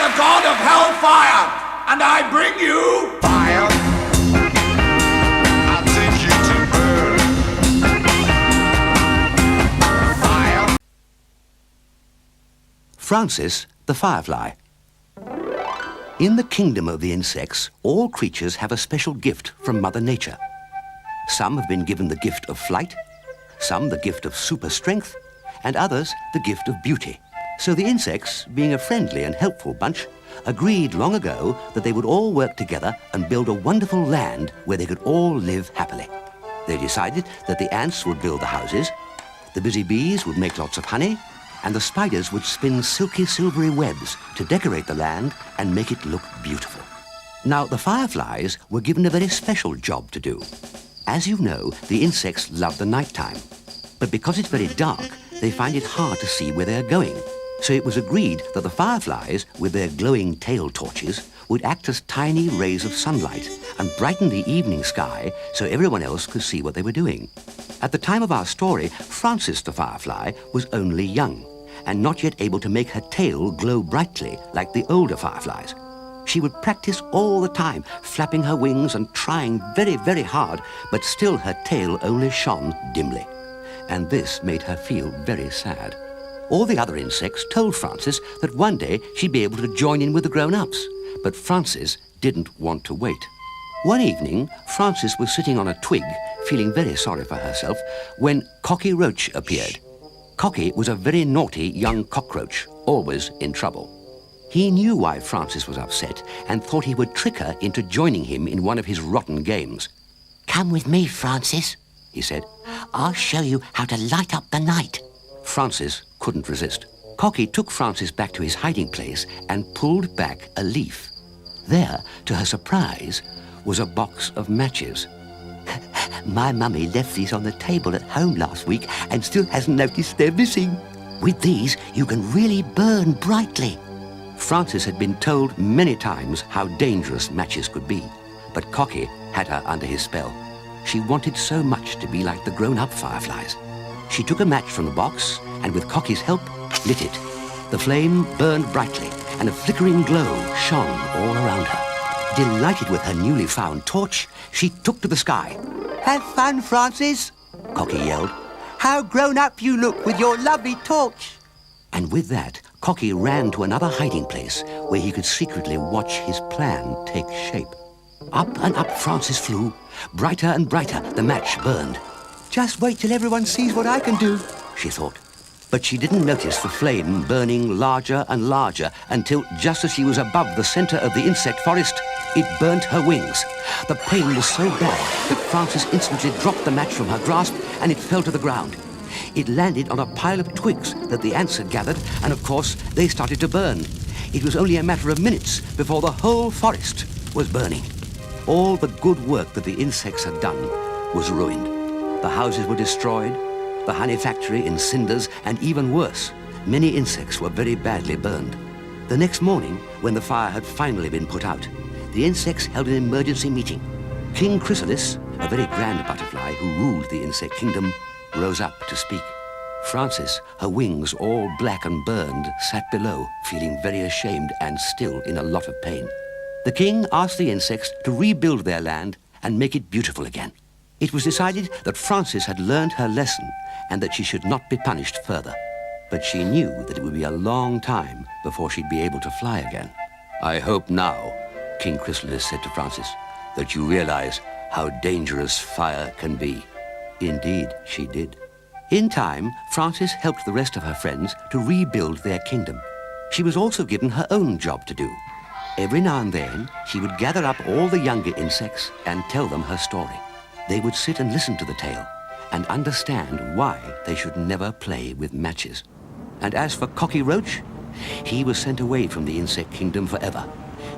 the god of hellfire, and I bring you fire. I take you to burn. Fire. Francis the Firefly. In the kingdom of the insects, all creatures have a special gift from Mother Nature. Some have been given the gift of flight, some the gift of super strength, and others the gift of beauty. So the insects, being a friendly and helpful bunch, agreed long ago that they would all work together and build a wonderful land where they could all live happily. They decided that the ants would build the houses, the busy bees would make lots of honey, and the spiders would spin silky silvery webs to decorate the land and make it look beautiful. Now, the fireflies were given a very special job to do. As you know, the insects love the nighttime. But because it's very dark, they find it hard to see where they're going. So it was agreed that the fireflies, with their glowing tail torches, would act as tiny rays of sunlight and brighten the evening sky so everyone else could see what they were doing. At the time of our story, Francis the Firefly was only young and not yet able to make her tail glow brightly like the older fireflies. She would practice all the time, flapping her wings and trying very, very hard, but still her tail only shone dimly. And this made her feel very sad. All the other insects told Francis that one day she'd be able to join in with the grown-ups, but Francis didn't want to wait. One evening, Francis was sitting on a twig, feeling very sorry for herself, when Cocky Roach appeared. Cocky was a very naughty young cockroach, always in trouble. He knew why Francis was upset and thought he would trick her into joining him in one of his rotten games. "Come with me, Francis," he said. "I'll show you how to light up the night." Francis couldn't resist. Cocky took Francis back to his hiding place and pulled back a leaf. There, to her surprise, was a box of matches. "My mummy left these on the table at home last week and still hasn't noticed they're missing. With these, you can really burn brightly." Francis had been told many times how dangerous matches could be, but Cocky had her under his spell. She wanted so much to be like the grown-up fireflies. She took a match from the box and, with Cocky's help, lit it. The flame burned brightly and a flickering glow shone all around her. Delighted with her newly found torch, she took to the sky. "Have fun, Francis," Cocky yelled. "How grown up you look with your lovely torch." And with that, Cocky ran to another hiding place where he could secretly watch his plan take shape. Up and up Francis flew. Brighter and brighter the match burned. "Just wait till everyone sees what I can do," she thought. But she didn't notice the flame burning larger and larger until, just as she was above the center of the insect forest, it burnt her wings. The pain was so bad that Francis instantly dropped the match from her grasp and it fell to the ground. It landed on a pile of twigs that the ants had gathered, and of course they started to burn. It was only a matter of minutes before the whole forest was burning. All the good work that the insects had done was ruined. The houses were destroyed, the honey factory in cinders, and even worse, many insects were very badly burned. The next morning, when the fire had finally been put out, the insects held an emergency meeting. King Chrysalis, a very grand butterfly who ruled the insect kingdom, rose up to speak. Francis, her wings all black and burned, sat below, feeling very ashamed and still in a lot of pain. The king asked the insects to rebuild their land and make it beautiful again. It was decided that Francis had learned her lesson and that she should not be punished further. But she knew that it would be a long time before she'd be able to fly again. "I hope now," King Chrysalis said to Francis, "that you realize how dangerous fire can be." Indeed, she did. In time, Francis helped the rest of her friends to rebuild their kingdom. She was also given her own job to do. Every now and then, she would gather up all the younger insects and tell them her story. They would sit and listen to the tale and understand why they should never play with matches. And as for Cocky Roach, he was sent away from the insect kingdom forever,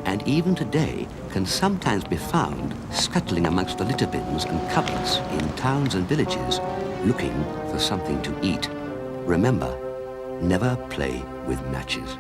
and even today can sometimes be found scuttling amongst the litter bins and cupboards in towns and villages, looking for something to eat. Remember, never play with matches.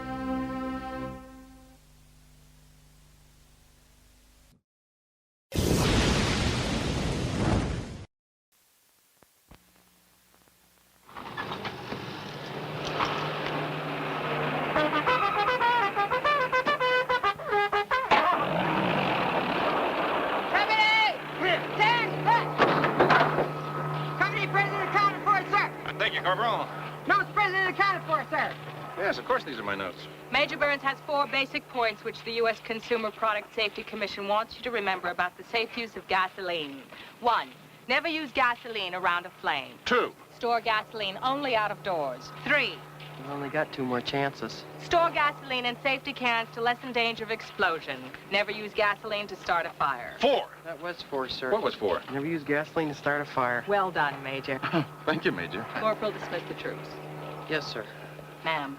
Notes present and accounted for, sir. Yes, of course these are my notes. Major Burns has 4 basic points which the U.S. Consumer Product Safety Commission wants you to remember about the safe use of gasoline. 1, never use gasoline around a flame. 2, Store gasoline only out of doors. 3, We've only got 2 more chances. store gasoline in safety cans to lessen danger of explosion. Never use gasoline to start a fire. 4. That was 4, sir. What was 4? Never use gasoline to start a fire. Well done, Major. Thank you, Major. Corporal, dismiss the troops. Yes, sir. Ma'am.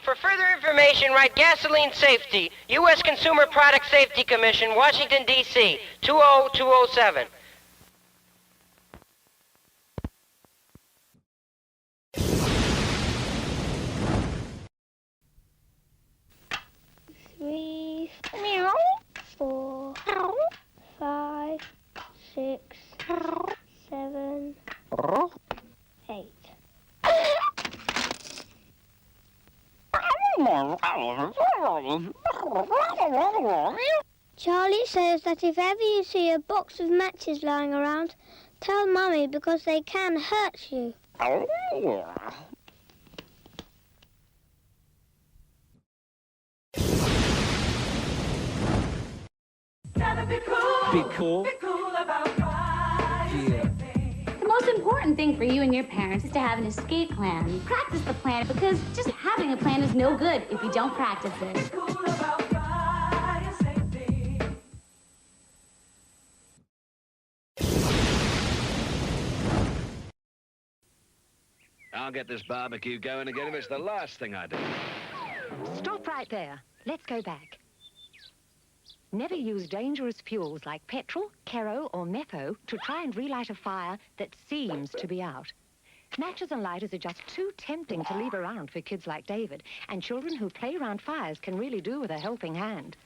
For further information, write gasoline safety, U.S. Consumer Product Safety Commission, Washington, D.C., 20207. Three, 4, 5, 6, 7, 8. Charlie says that if ever you see a box of matches lying around, tell Mummy because they can hurt you. Be cool. The most important thing for you and your parents is to have an escape plan. Practice the plan, because just having a plan is no good if you don't practice it. I'll get this barbecue going again if it's the last thing I do. Stop right there. Let's go back. Never use dangerous fuels like petrol, kero or metho to try and relight a fire that seems to be out. Matches and lighters are just too tempting to leave around for kids like David, and children who play around fires can really do with a helping hand.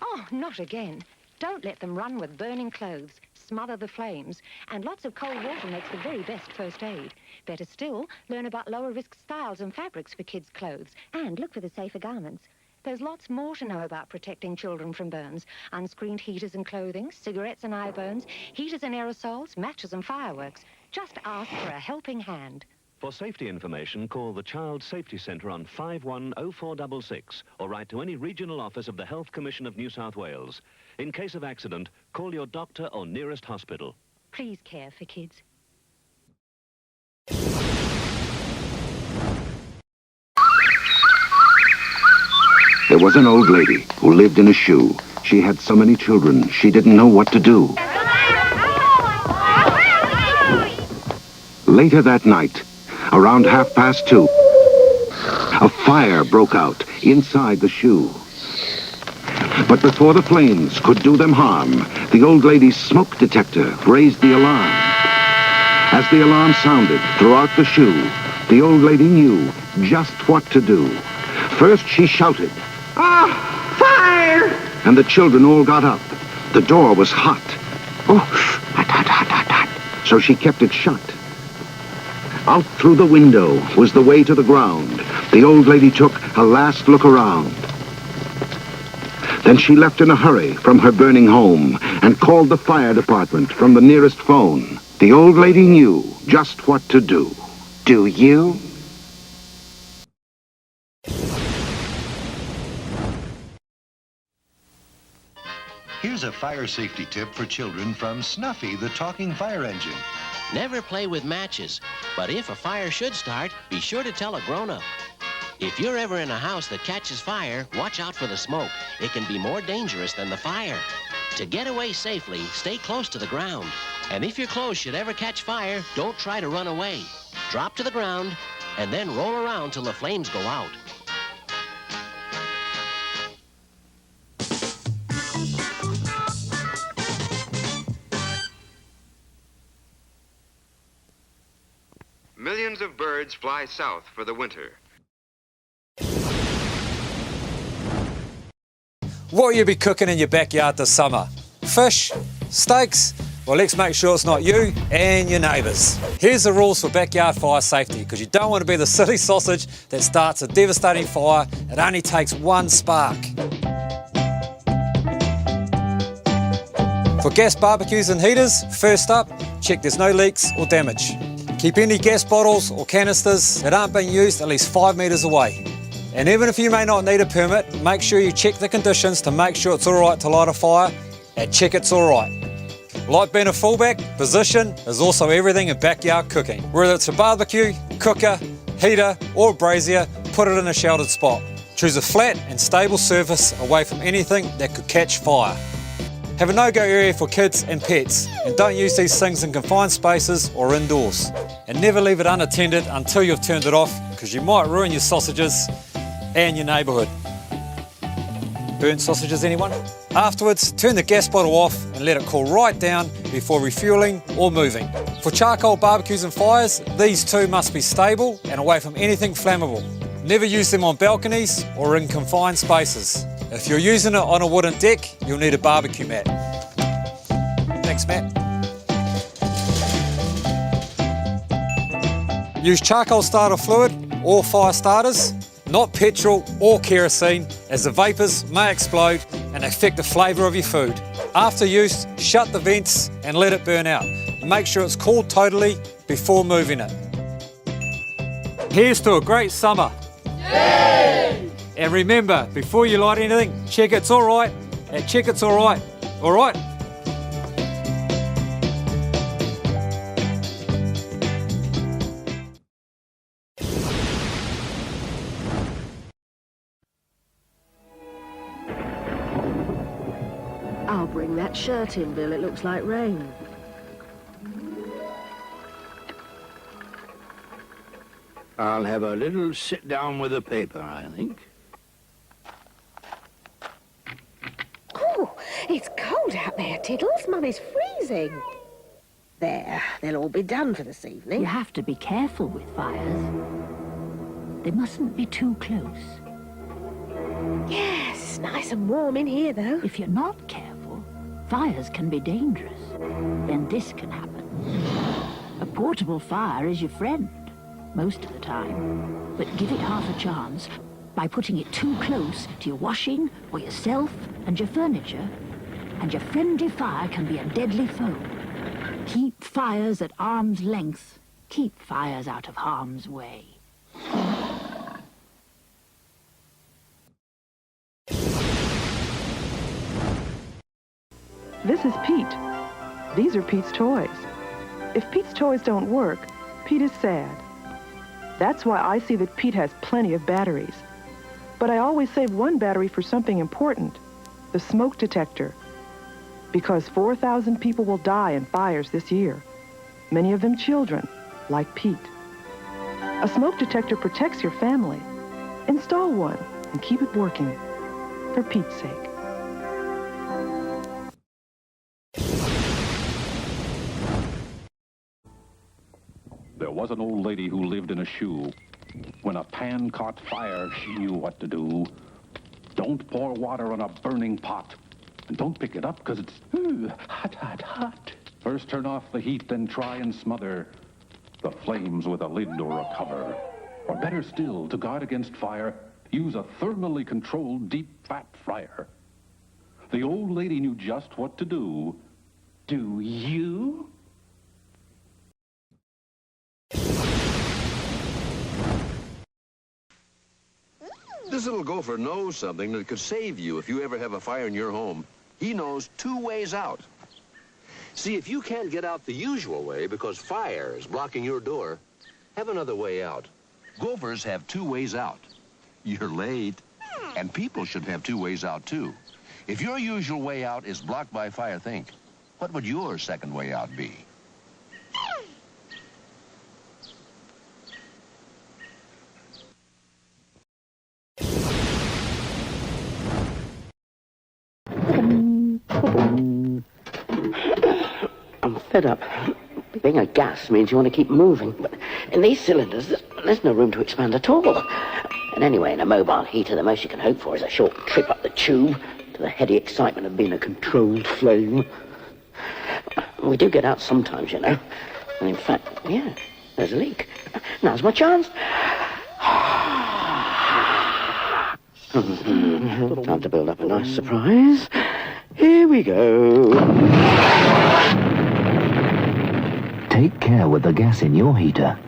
Oh, not again. Don't let them run with burning clothes, smother the flames, and lots of cold water makes the very best first aid. Better still, learn about lower-risk styles and fabrics for kids' clothes, and look for the safer garments. There's lots more to know about protecting children from burns. Unscreened heaters and clothing, cigarettes and eye burns, heaters and aerosols, matches and fireworks. Just ask for a helping hand. For safety information, call the Child Safety Centre on 510466 or write to any regional office of the Health Commission of New South Wales. In case of accident, call your doctor or nearest hospital. Please care for kids. There was an old lady who lived in a shoe. She had so many children, she didn't know what to do. Later that night, around 2:30, a fire broke out inside the shoe. But before the flames could do them harm, the old lady's smoke detector raised the alarm. As the alarm sounded throughout the shoe, the old lady knew just what to do. First she shouted, "Ah, fire!" And the children all got up. The door was hot. Oh, hot, hot, hot, hot, hot. So she kept it shut. Out through the window was the way to the ground. The old lady took a last look around. Then she left in a hurry from her burning home and called the fire department from the nearest phone. The old lady knew just what to do. Do you? Here's a fire safety tip for children from Snuffy, the talking fire engine. Never play with matches, but if a fire should start, be sure to tell a grown-up. If you're ever in a house that catches fire, watch out for the smoke. It can be more dangerous than the fire. To get away safely, stay close to the ground. And if your clothes should ever catch fire, don't try to run away. Drop to the ground, and then roll around till the flames go out. Millions of birds fly south for the winter. What will you be cooking in your backyard this summer? Fish? Steaks? Well, let's make sure it's not you and your neighbours. Here's the rules for backyard fire safety, because you don't want to be the silly sausage that starts a devastating fire. It only takes one spark. For gas barbecues and heaters, first up, check there's no leaks or damage. Keep any gas bottles or canisters that aren't being used at least 5 metres away. And even if you may not need a permit, make sure you check the conditions to make sure it's alright to light a fire and check it's alright. Like being a fullback, position is also everything in backyard cooking. Whether it's a barbecue, cooker, heater or brazier, put it in a sheltered spot. Choose a flat and stable surface away from anything that could catch fire. Have a no-go area for kids and pets, and don't use these things in confined spaces or indoors. And never leave it unattended until you've turned it off, because you might ruin your sausages and your neighbourhood. Burnt sausages, anyone? Afterwards, turn the gas bottle off and let it cool right down before refuelling or moving. For charcoal barbecues and fires, these too must be stable and away from anything flammable. Never use them on balconies or in confined spaces. If you're using it on a wooden deck, you'll need a barbecue mat. Thanks, Matt. Use charcoal starter fluid or fire starters, not petrol or kerosene, as the vapours may explode and affect the flavour of your food. After use, shut the vents and let it burn out. Make sure it's cooled totally before moving it. Here's to a great summer. Yay! And remember, before you light anything, check it's alright and check it's alright. Alright? I'll bring that shirt in, Bill. It looks like rain. I'll have a little sit down with the paper, I think. Oh, it's cold out there, Tiddles. Mummy's freezing. There, they'll all be done for this evening. You have to be careful with fires. They mustn't be too close. Yes, it's nice and warm in here, though. If you're not careful, fires can be dangerous. Then this can happen. A portable fire is your friend, most of the time. But give it half a chance by putting it too close to your washing or yourself and your furniture, and your friendly fire can be a deadly foe. Keep fires at arm's length. Keep fires out of harm's way. This is Pete. These are Pete's toys. If Pete's toys don't work, Pete is sad. That's why I see that Pete has plenty of batteries. But I always save one battery for something important, the smoke detector. Because 4,000 people will die in fires this year, many of them children, like Pete. A smoke detector protects your family. Install one and keep it working, for Pete's sake. There was an old lady who lived in a shoe. When a pan caught fire, she knew what to do. Don't pour water on a burning pot. And don't pick it up, because it's hot, hot, hot. First turn off the heat, then try and smother the flames with a lid or a cover. Or better still, to guard against fire, use a thermally controlled deep fat fryer. The old lady knew just what to do. Do you? This little gopher knows something that could save you if you ever have a fire in your home. He knows 2 ways out. See, if you can't get out the usual way because fire is blocking your door, have another way out. Gophers have 2 ways out. You're late. And people should have 2 ways out, too. If your usual way out is blocked by fire, think, what would your second way out be? I'm fed up. Being a gas means you want to keep moving, but in these cylinders, there's no room to expand at all. And anyway, in a mobile heater, the most you can hope for is a short trip up the tube to the heady excitement of being a controlled flame. We do get out sometimes, you know. And in fact, yeah, there's a leak. Now's my chance. Time to build up a nice surprise. Here we go. Take care with the gas in your heater.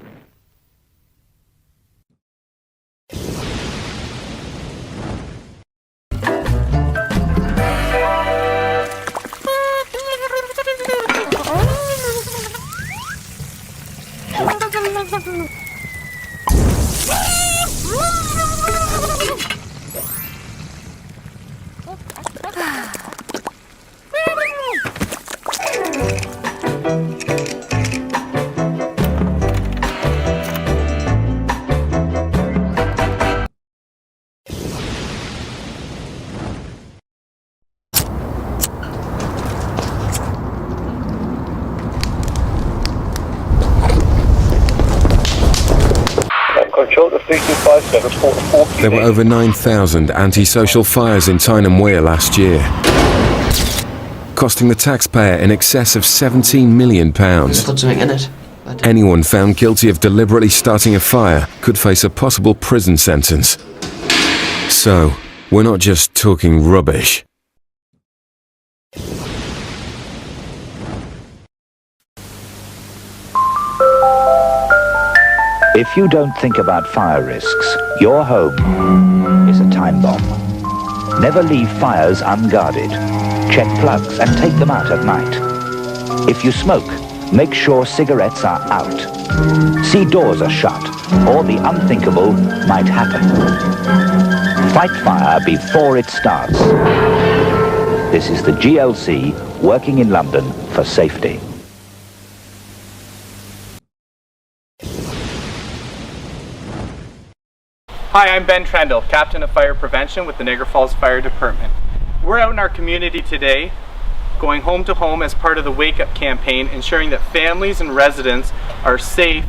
There were over 9,000 antisocial fires in Tyne and Wear last year, costing the taxpayer in excess of £17 million. Put something in it. Anyone found guilty of deliberately starting a fire could face a possible prison sentence. So, we're not just talking rubbish. If you don't think about fire risks, your home is a time bomb. Never leave fires unguarded. Check plugs and take them out at night. If you smoke, make sure cigarettes are out. See doors are shut, or the unthinkable might happen. Fight fire before it starts. This is the GLC working in London for safety. Hi, I'm Ben Trendle, Captain of Fire Prevention with the Niagara Falls Fire Department. We're out in our community today, going home to home as part of the Wake Up campaign, ensuring that families and residents are safe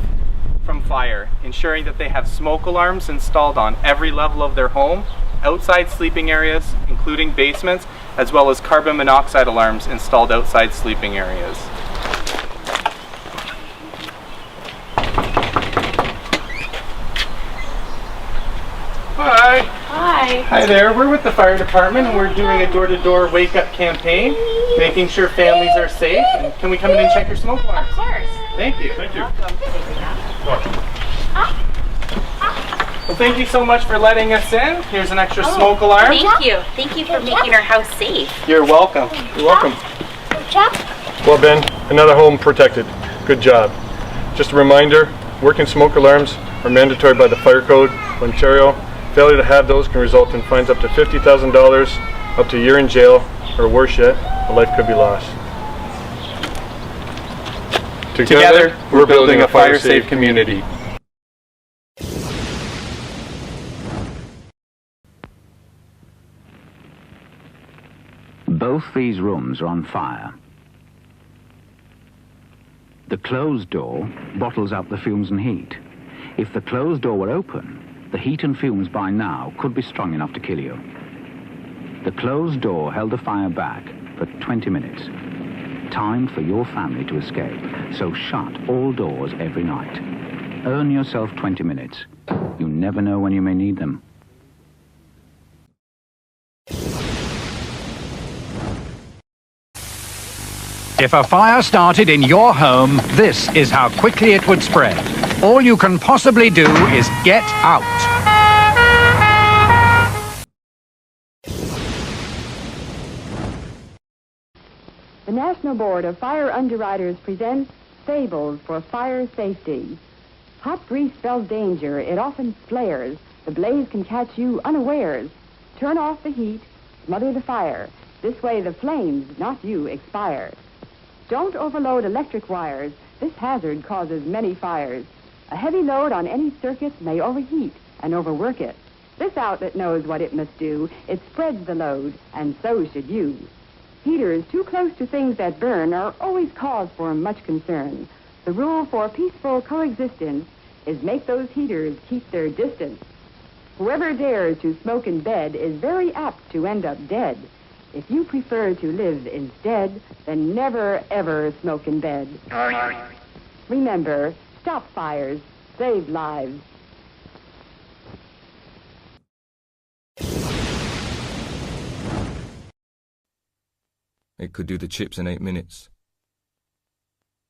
from fire, ensuring that they have smoke alarms installed on every level of their home, outside sleeping areas, including basements, as well as carbon monoxide alarms installed outside sleeping areas. Hi. Hi. Hi there. We're with the fire department and we're doing a door-to-door wake-up campaign, making sure families are safe. And can we come in and check your smoke alarms? Of course. Thank you. Thank you. Well, thank you so much for letting us in. Here's an extra smoke alarm. Thank you. Thank you for making our house safe. You're welcome. You're welcome. Well, Ben, another home protected. Good job. Just a reminder, working smoke alarms are mandatory by the Fire Code of Ontario. Failure to have those can result in fines up to $50,000, up to a year in jail, or worse yet, a life could be lost. Together, we're building a fire-safe community. Both these rooms are on fire. The closed door bottles up the fumes and heat. If the closed door were open, the heat and fumes by now could be strong enough to kill you. The closed door held the fire back for 20 minutes. Time for your family to escape, so shut all doors every night. Earn yourself 20 minutes. You never know when you may need them. If a fire started in your home, this is how quickly it would spread. All you can possibly do is get out. The National Board of Fire Underwriters presents Fables for Fire Safety. Hot grease spells danger. It often flares. The blaze can catch you unawares. Turn off the heat. Smother the fire. This way the flames, not you, expire. Don't overload electric wires. This hazard causes many fires. A heavy load on any circuit may overheat and overwork it. This outlet knows what it must do. It spreads the load, and so should you. Heaters too close to things that burn are always cause for much concern. The rule for peaceful coexistence is make those heaters keep their distance. Whoever dares to smoke in bed is very apt to end up dead. If you prefer to live instead, then never, ever smoke in bed. Remember, stop fires, save lives. It could do the chips in 8 minutes.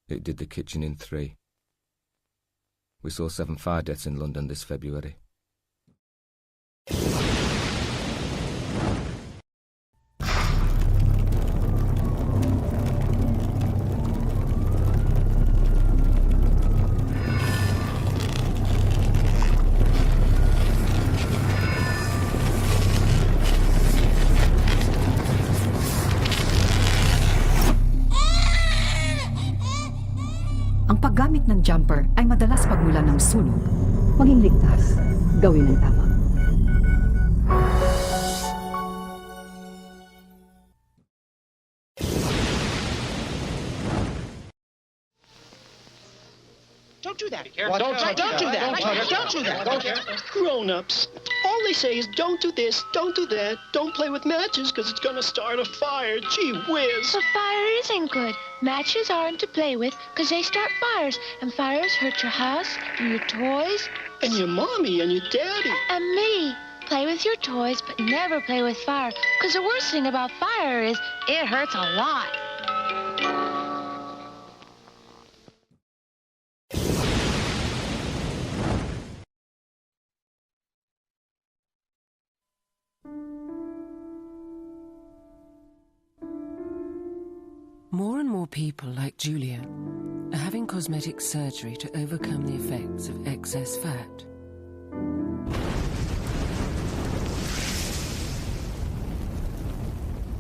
It did the kitchen in 3. We saw 7 fire deaths in London this February. Ang paggamit ng jumper ay madalas pagmula ng sunog. Maging ligtas, gawin ang tama. Don't do that. Don't do that. Don't do that. Grown-ups, all they say is don't do this, don't do that, don't play with matches because it's going to start a fire. Gee whiz. But fire isn't good. Matches aren't to play with because they start fires, and fires hurt your house and your toys. And your mommy and your daddy. And me. Play with your toys, but never play with fire, because the worst thing about fire is it hurts a lot. More and more people like Julia are having cosmetic surgery to overcome the effects of excess fat.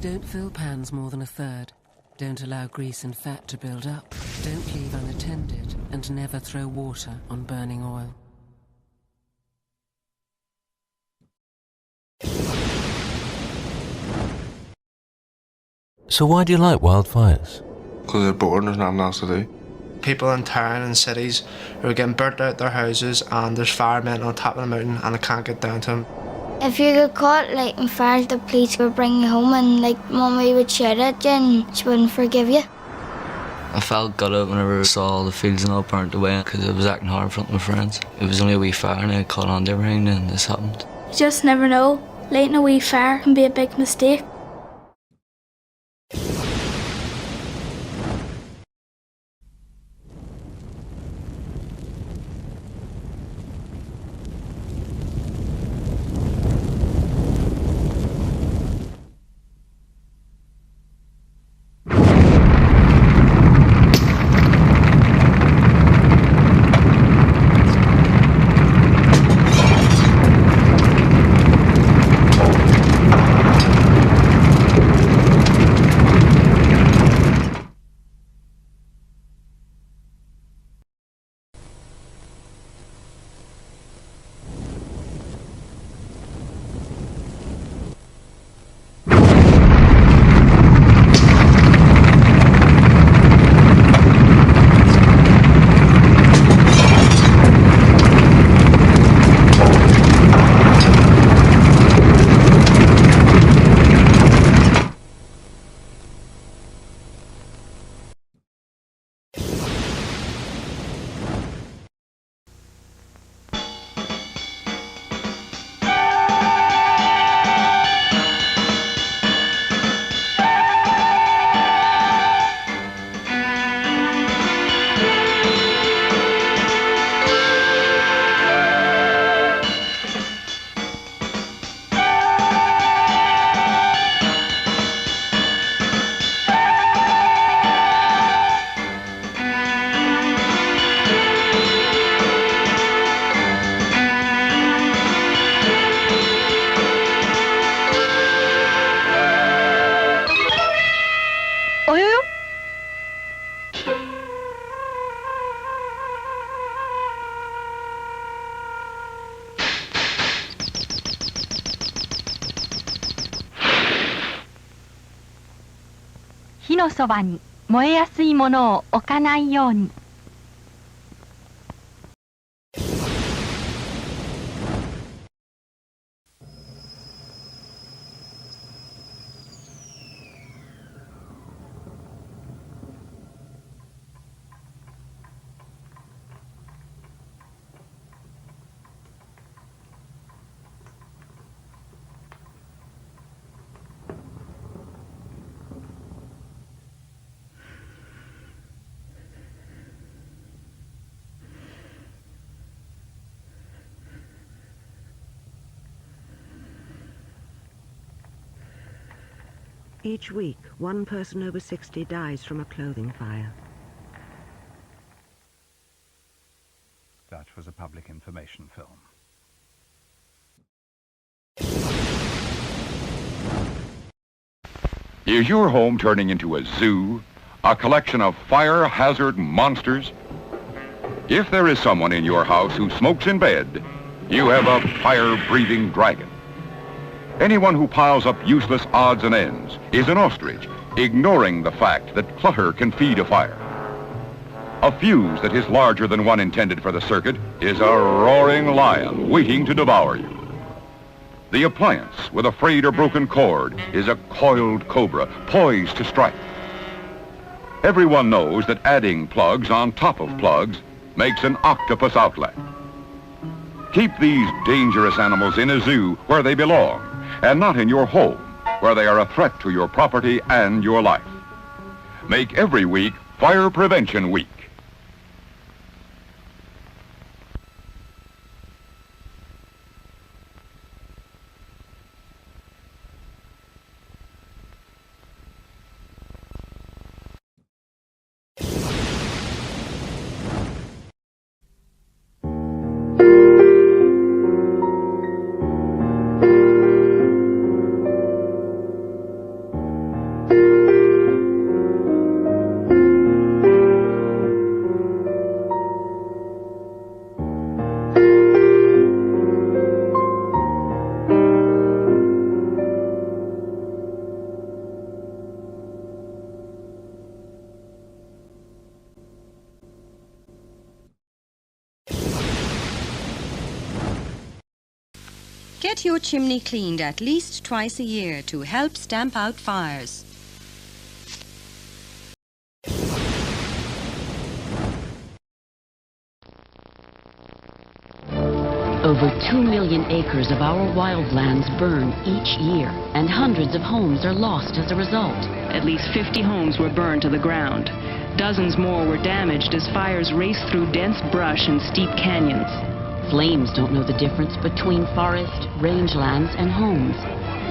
Don't fill pans more than a third. Don't allow grease and fat to build up. Don't leave unattended, and never throw water on burning oil. So why do you like wildfires? Because they're boring, there's nothing else to do. People in town and cities who are getting burnt out their houses, and there's firemen on top of the mountain and they can't get down to them. If you get caught lighting fires, the police would bring you home, and Mummy would shout at you and she wouldn't forgive you. I felt gutted whenever I saw all the fields and all burnt away because I was acting hard in front of my friends. It was only a wee fire and I caught on to everything and this happened. You just never know. Lighting a wee fire can be a big mistake. "火のそばに燃えやすいものを置かないように." Each week, one person over 60 dies from a clothing fire. That was a public information film. Is your home turning into a zoo? A collection of fire hazard monsters? If there is someone in your house who smokes in bed, you have a fire-breathing dragon. Anyone who piles up useless odds and ends is an ostrich, ignoring the fact that clutter can feed a fire. A fuse that is larger than one intended for the circuit is a roaring lion waiting to devour you. The appliance with a frayed or broken cord is a coiled cobra poised to strike. Everyone knows that adding plugs on top of plugs makes an octopus outlet. Keep these dangerous animals in a zoo where they belong, and not in your home, where they are a threat to your property and your life. Make every week Fire Prevention Week. Get your chimney cleaned at least twice a year to help stamp out fires. Over 2 million acres of our wildlands burn each year, and hundreds of homes are lost as a result. At least 50 homes were burned to the ground. Dozens more were damaged as fires raced through dense brush and steep canyons. Flames don't know the difference between forest, rangelands, and homes.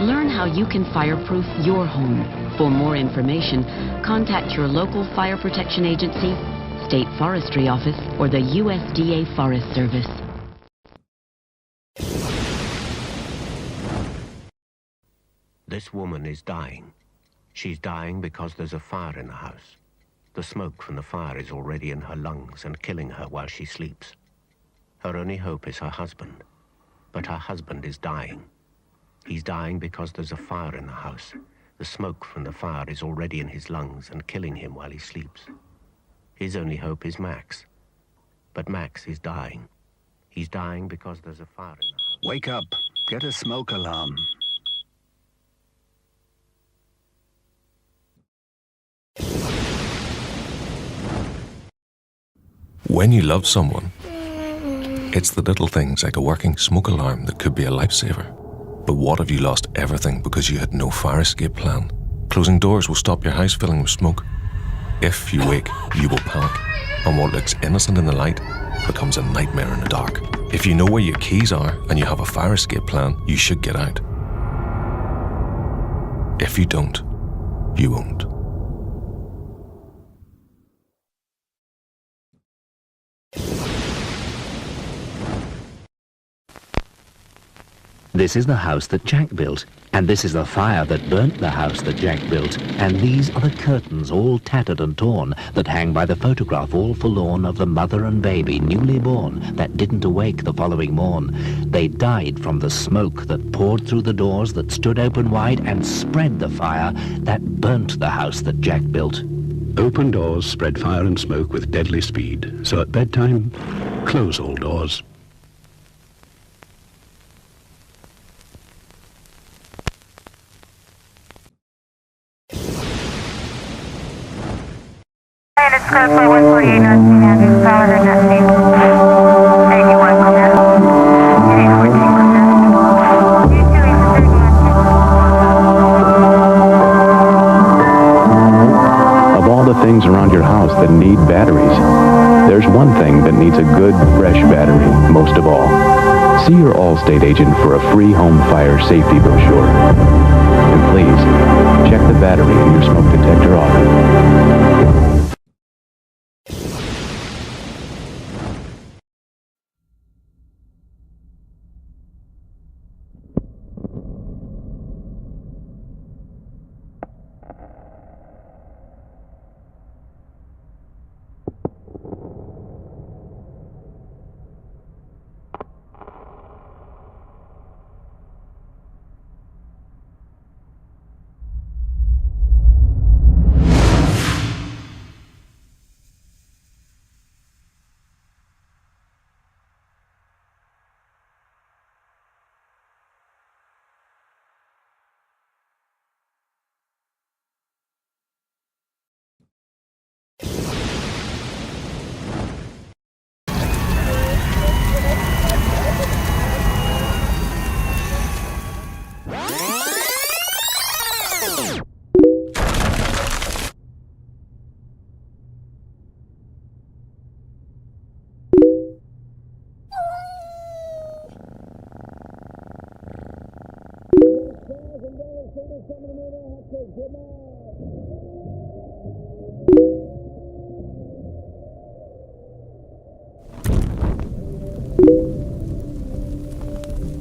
Learn how you can fireproof your home. For more information, contact your local fire protection agency, State Forestry Office, or the USDA Forest Service. This woman is dying. She's dying because there's a fire in the house. The smoke from the fire is already in her lungs and killing her while she sleeps. Her only hope is her husband, but her husband is dying. He's dying because there's a fire in the house. The smoke from the fire is already in his lungs and killing him while he sleeps. His only hope is Max, but Max is dying. He's dying because there's a fire in the house. Wake up. Get a smoke alarm. When you love someone, it's the little things like a working smoke alarm that could be a lifesaver. But what if you lost everything because you had no fire escape plan? Closing doors will stop your house filling with smoke. If you wake, you will panic, and what looks innocent in the light becomes a nightmare in the dark. If you know where your keys are and you have a fire escape plan, you should get out. If you don't, you won't. This is the house that Jack built, and this is the fire that burnt the house that Jack built, and these are the curtains all tattered and torn that hang by the photograph all forlorn of the mother and baby newly born that didn't awake the following morn. They died from the smoke that poured through the doors that stood open wide and spread the fire that burnt the house that Jack built. Open doors spread fire and smoke with deadly speed, so at bedtime, close all doors. It's code for 148, not seen having power or not seen. 81, come here. 814, come here. Of all the things around your house that need batteries, there's one thing that needs a good, fresh battery most of all. See your Allstate agent for a free home fire safety brochure. And please, check the battery in your smoke detector often.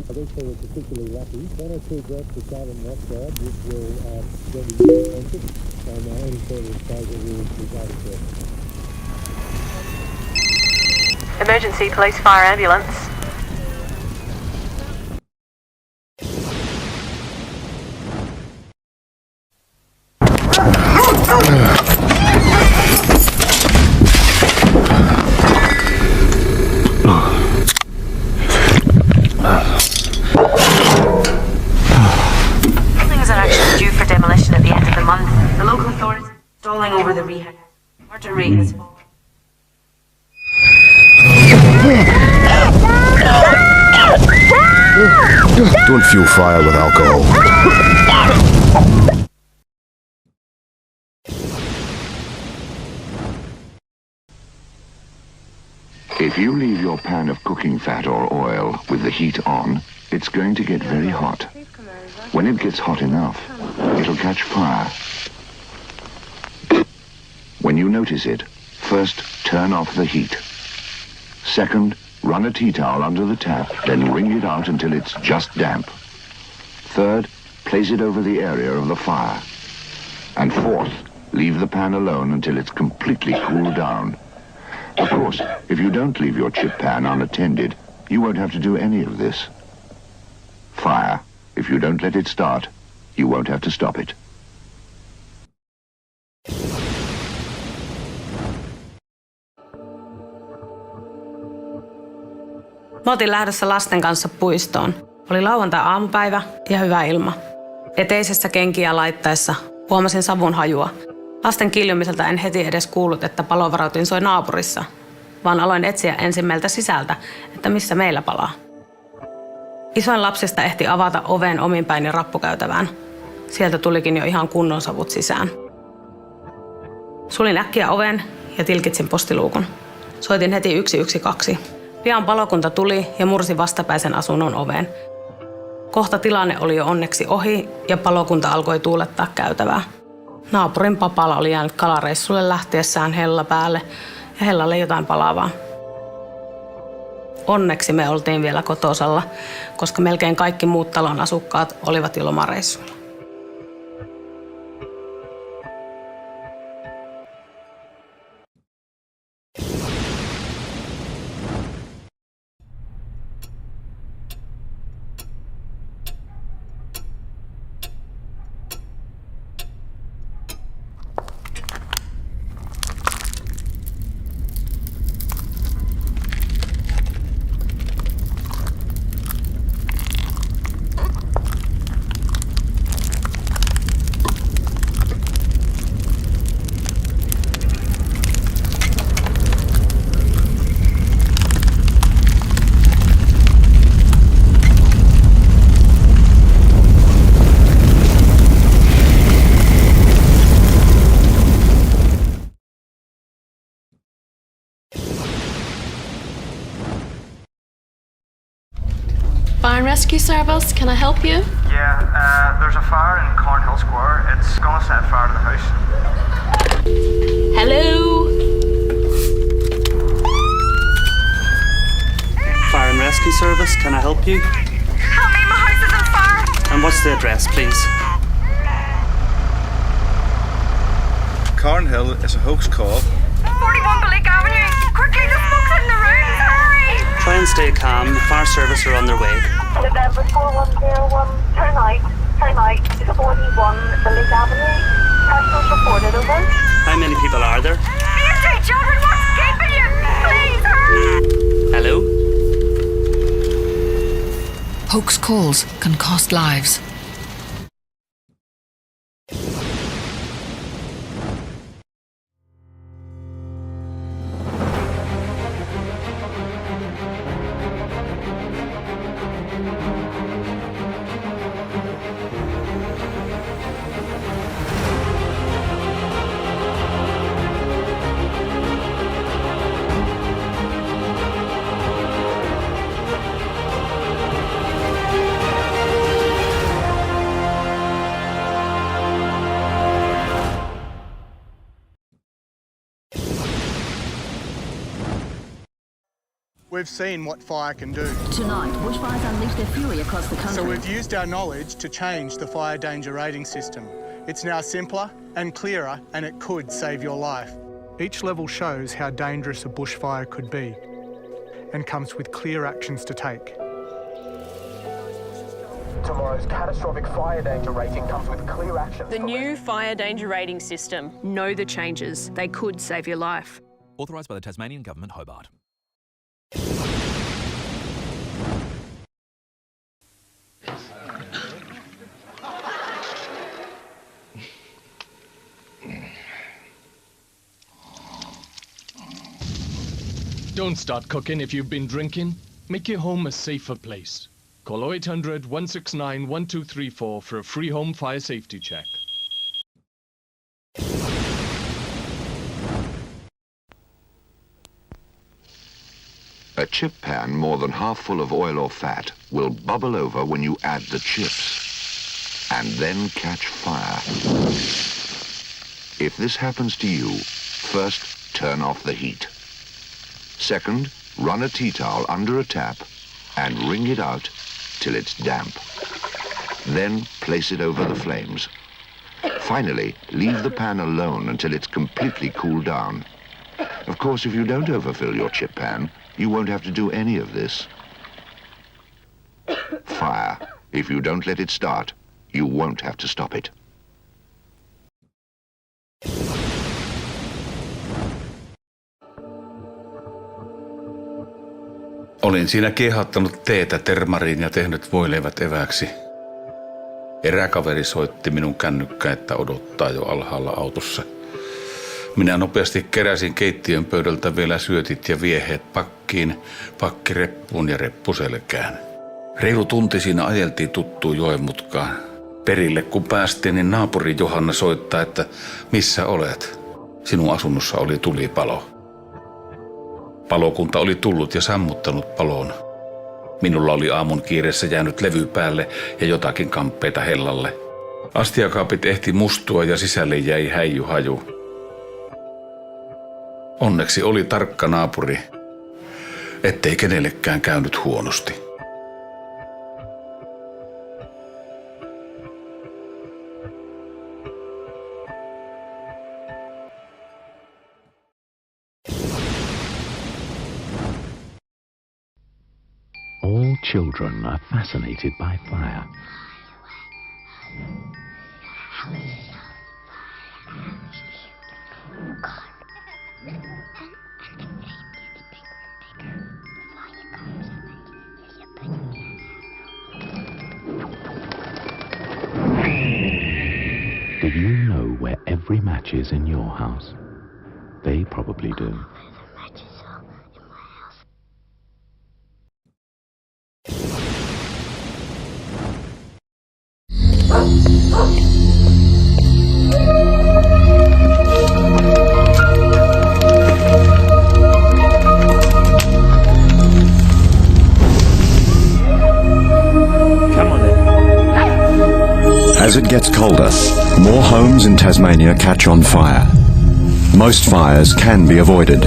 I think they were particularly lucky. One or two drops of carbon monoxide, which will then be expensive, and any further exposure will result in death. Emergency police fire ambulance. Buildings are actually due for demolition at the end of the month. The local authorities are stalling over the rehab. Martin rate has fallen. Don't fuel fire with alcohol. If you leave your pan of cooking fat or oil with the heat on, it's going to get very hot. When it gets hot enough, it'll catch fire. When you notice it, first turn off the heat. Second, run a tea towel under the tap, then wring it out until it's just damp. Third, place it over the area of the fire. And fourth, leave the pan alone until it's completely cooled down. Of course, if you don't leave your chip pan unattended, you won't have to do any of this. Fire, if you don't let it start, you won't have to stop it. Mä oltiin lähdössä lasten kanssa puistoon. Oli lauantai-aamupäivä ja hyvä ilma. Eteisessä kenkiä laittaessa huomasin savun hajua. Lasten kiljumiselta en heti edes kuullut, että palovaroitin soi naapurissa, vaan aloin etsiä ensin meiltä sisältä, että missä meillä palaa. Isoin lapsista ehti avata oven ominpäin ja rappukäytävään. Sieltä tulikin jo ihan kunnon savut sisään. Sulin äkkiä oven ja tilkitsin postiluukun. Soitin heti 112. Pian palokunta tuli ja mursi vastapäisen asunnon oveen. Kohta tilanne oli jo onneksi ohi ja palokunta alkoi tuulettaa käytävää. Naapurin papalla oli jäänyt kalareissulle lähtiessään hella päälle ja hellalle jotain palavaa. Onneksi me oltiin vielä kotosalla, koska melkein kaikki muut talon asukkaat olivat jo lomareissulla. Rescue Service, can I help you? Yeah, there's a fire in Cornhill Square. It's gonna set fire to the house. Hello? Fire and Rescue Service, can I help you? Help me, my house is on fire. And what's the address, please? Cornhill is a hoax call. 41 Blake Avenue. Quickly, the smoke's in the rooms. Hurry! Try and stay calm. The fire service are on their way. November 4101. Turn out. 41 Blake Avenue. Personals reported, over. How many people are there? You two children, what's keeping you? Please, hurry! Hello? Hoax calls can cost lives. We've seen what fire can do. Tonight, bushfires unleash their fury across the country. So we've used our knowledge to change the fire danger rating system. It's now simpler and clearer, and it could save your life. Each level shows how dangerous a bushfire could be and comes with clear actions to take. Tomorrow's catastrophic fire danger rating comes with clear actions. The new fire danger rating system. Know the changes. They could save your life. Authorised by the Tasmanian Government, Hobart. Don't start cooking if you've been drinking. Make your home a safer place. Call 0800 169 1234 for a free home fire safety check. A chip pan more than half full of oil or fat will bubble over when you add the chips and then catch fire. If this happens to you, first turn off the heat. Second, run a tea towel under a tap and wring it out till it's damp. Then place it over the flames. Finally, leave the pan alone until it's completely cooled down. Of course, if you don't overfill your chip pan, you won't have to do any of this. Fire. If you don't let it start, you won't have to stop it. Olin siinä kiehattanut teetä termariin ja tehnyt voileivät eväksi. Eräkaveri soitti minun kännykkään, että odottaa jo alhaalla autossa. Minä nopeasti keräsin keittiön pöydältä vielä syötit ja vieheet pakkiin, pakkireppuun ja reppuselkään. Reilu tunti siinä ajeltiin tuttuun joenmutkaan. Perille kun päästiin, niin naapuri Johanna soittaa, että missä olet? Sinun asunnossa oli tulipalo. Palokunta oli tullut ja sammuttanut palon. Minulla oli aamun kiireessä jäänyt levy päälle ja jotakin kamppeita hellalle. Astiakaapit ehti mustua ja sisälle jäi häijyhaju. Onneksi oli tarkka naapuri, ettei kenellekään käynyt huonosti. All children are fascinated by fire. Do you know where every match is in your house? They probably do. As it gets colder, more homes in Tasmania catch on fire. Most fires can be avoided.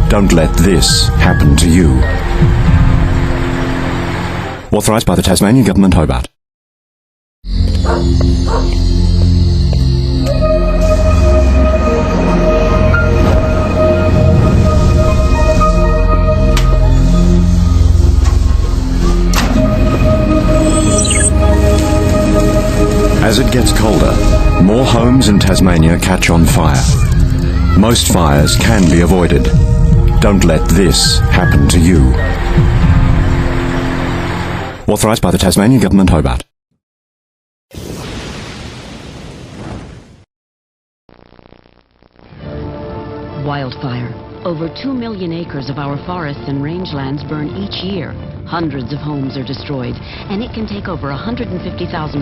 Don't let this happen to you. Authorised by the Tasmanian Government, Hobart. As it gets colder, more homes in Tasmania catch on fire. Most fires can be avoided. Don't let this happen to you. Authorised by the Tasmanian Government, Hobart. Wildfire. Over 2 million acres of our forests and rangelands burn each year. Hundreds of homes are destroyed, and it can take over 150,000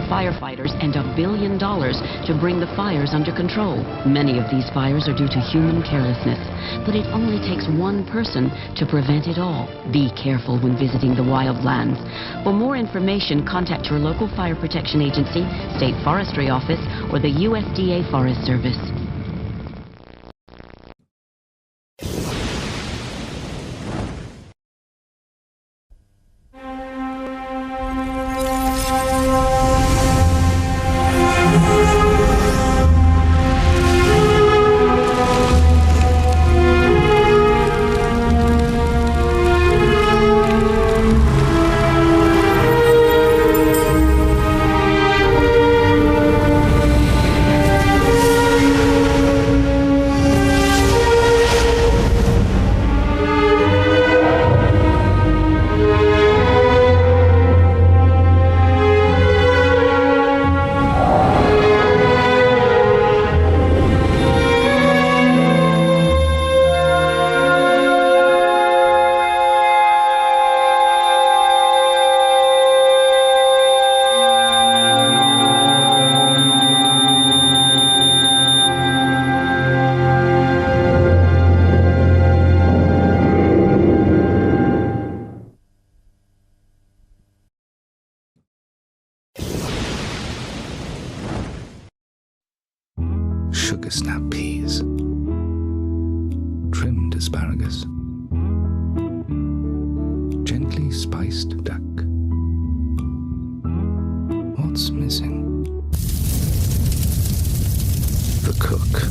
firefighters and $1 billion to bring the fires under control. Many of these fires are due to human carelessness, but it only takes one person to prevent it all. Be careful when visiting the wildlands. For more information, contact your local fire protection agency, state forestry office, or the USDA Forest Service. Sugar snap peas, trimmed asparagus, gently spiced duck. What's missing? The cook.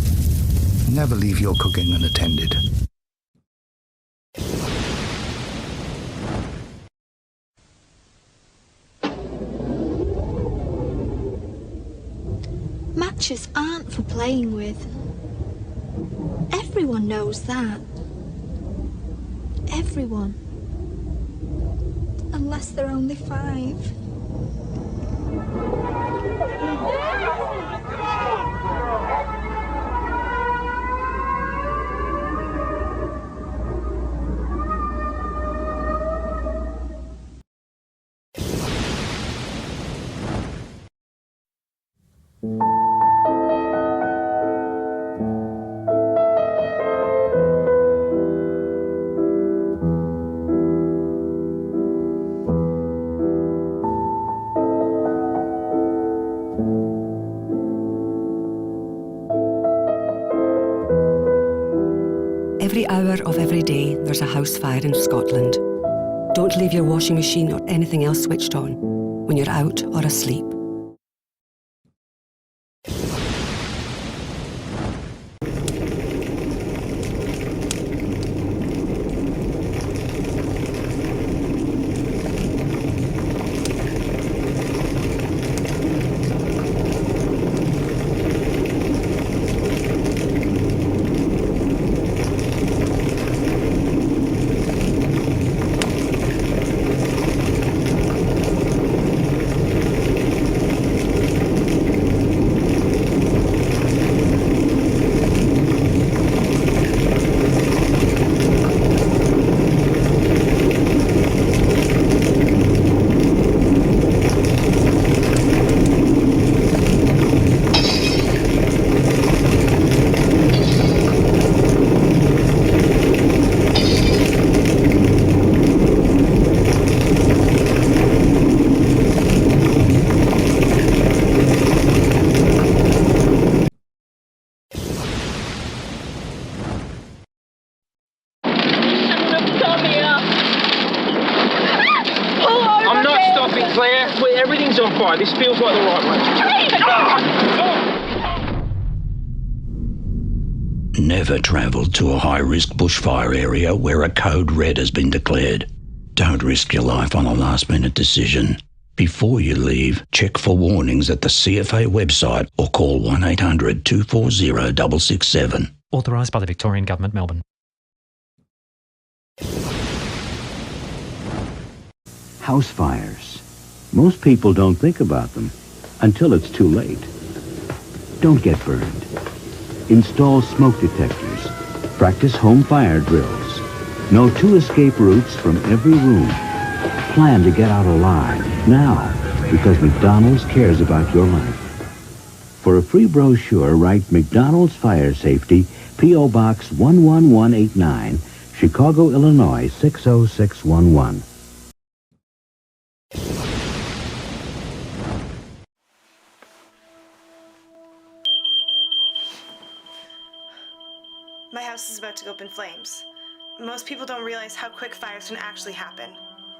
Never leave your cooking unattended. Matches aren't for playing with. Everyone knows that. Everyone. Unless they're only 5. Every hour of every day, there's a house fire in Scotland. Don't leave your washing machine or anything else switched on when you're out or asleep. Never travel to a high-risk bushfire area where a code red has been declared. Don't risk your life on a last-minute decision. Before you leave, check for warnings at the CFA website or call 1-800-240-667. Authorised by the Victorian Government, Melbourne. House fires. Most people don't think about them until it's too late. Don't get burned. Install smoke detectors. Practice home fire drills. Know 2 escape routes from every room. Plan to get out alive now, because McDonald's cares about your life. For a free brochure, write McDonald's Fire Safety, P.O. Box 11189, Chicago, Illinois 60611. My house is about to go up in flames. Most people don't realize how quick fires can actually happen.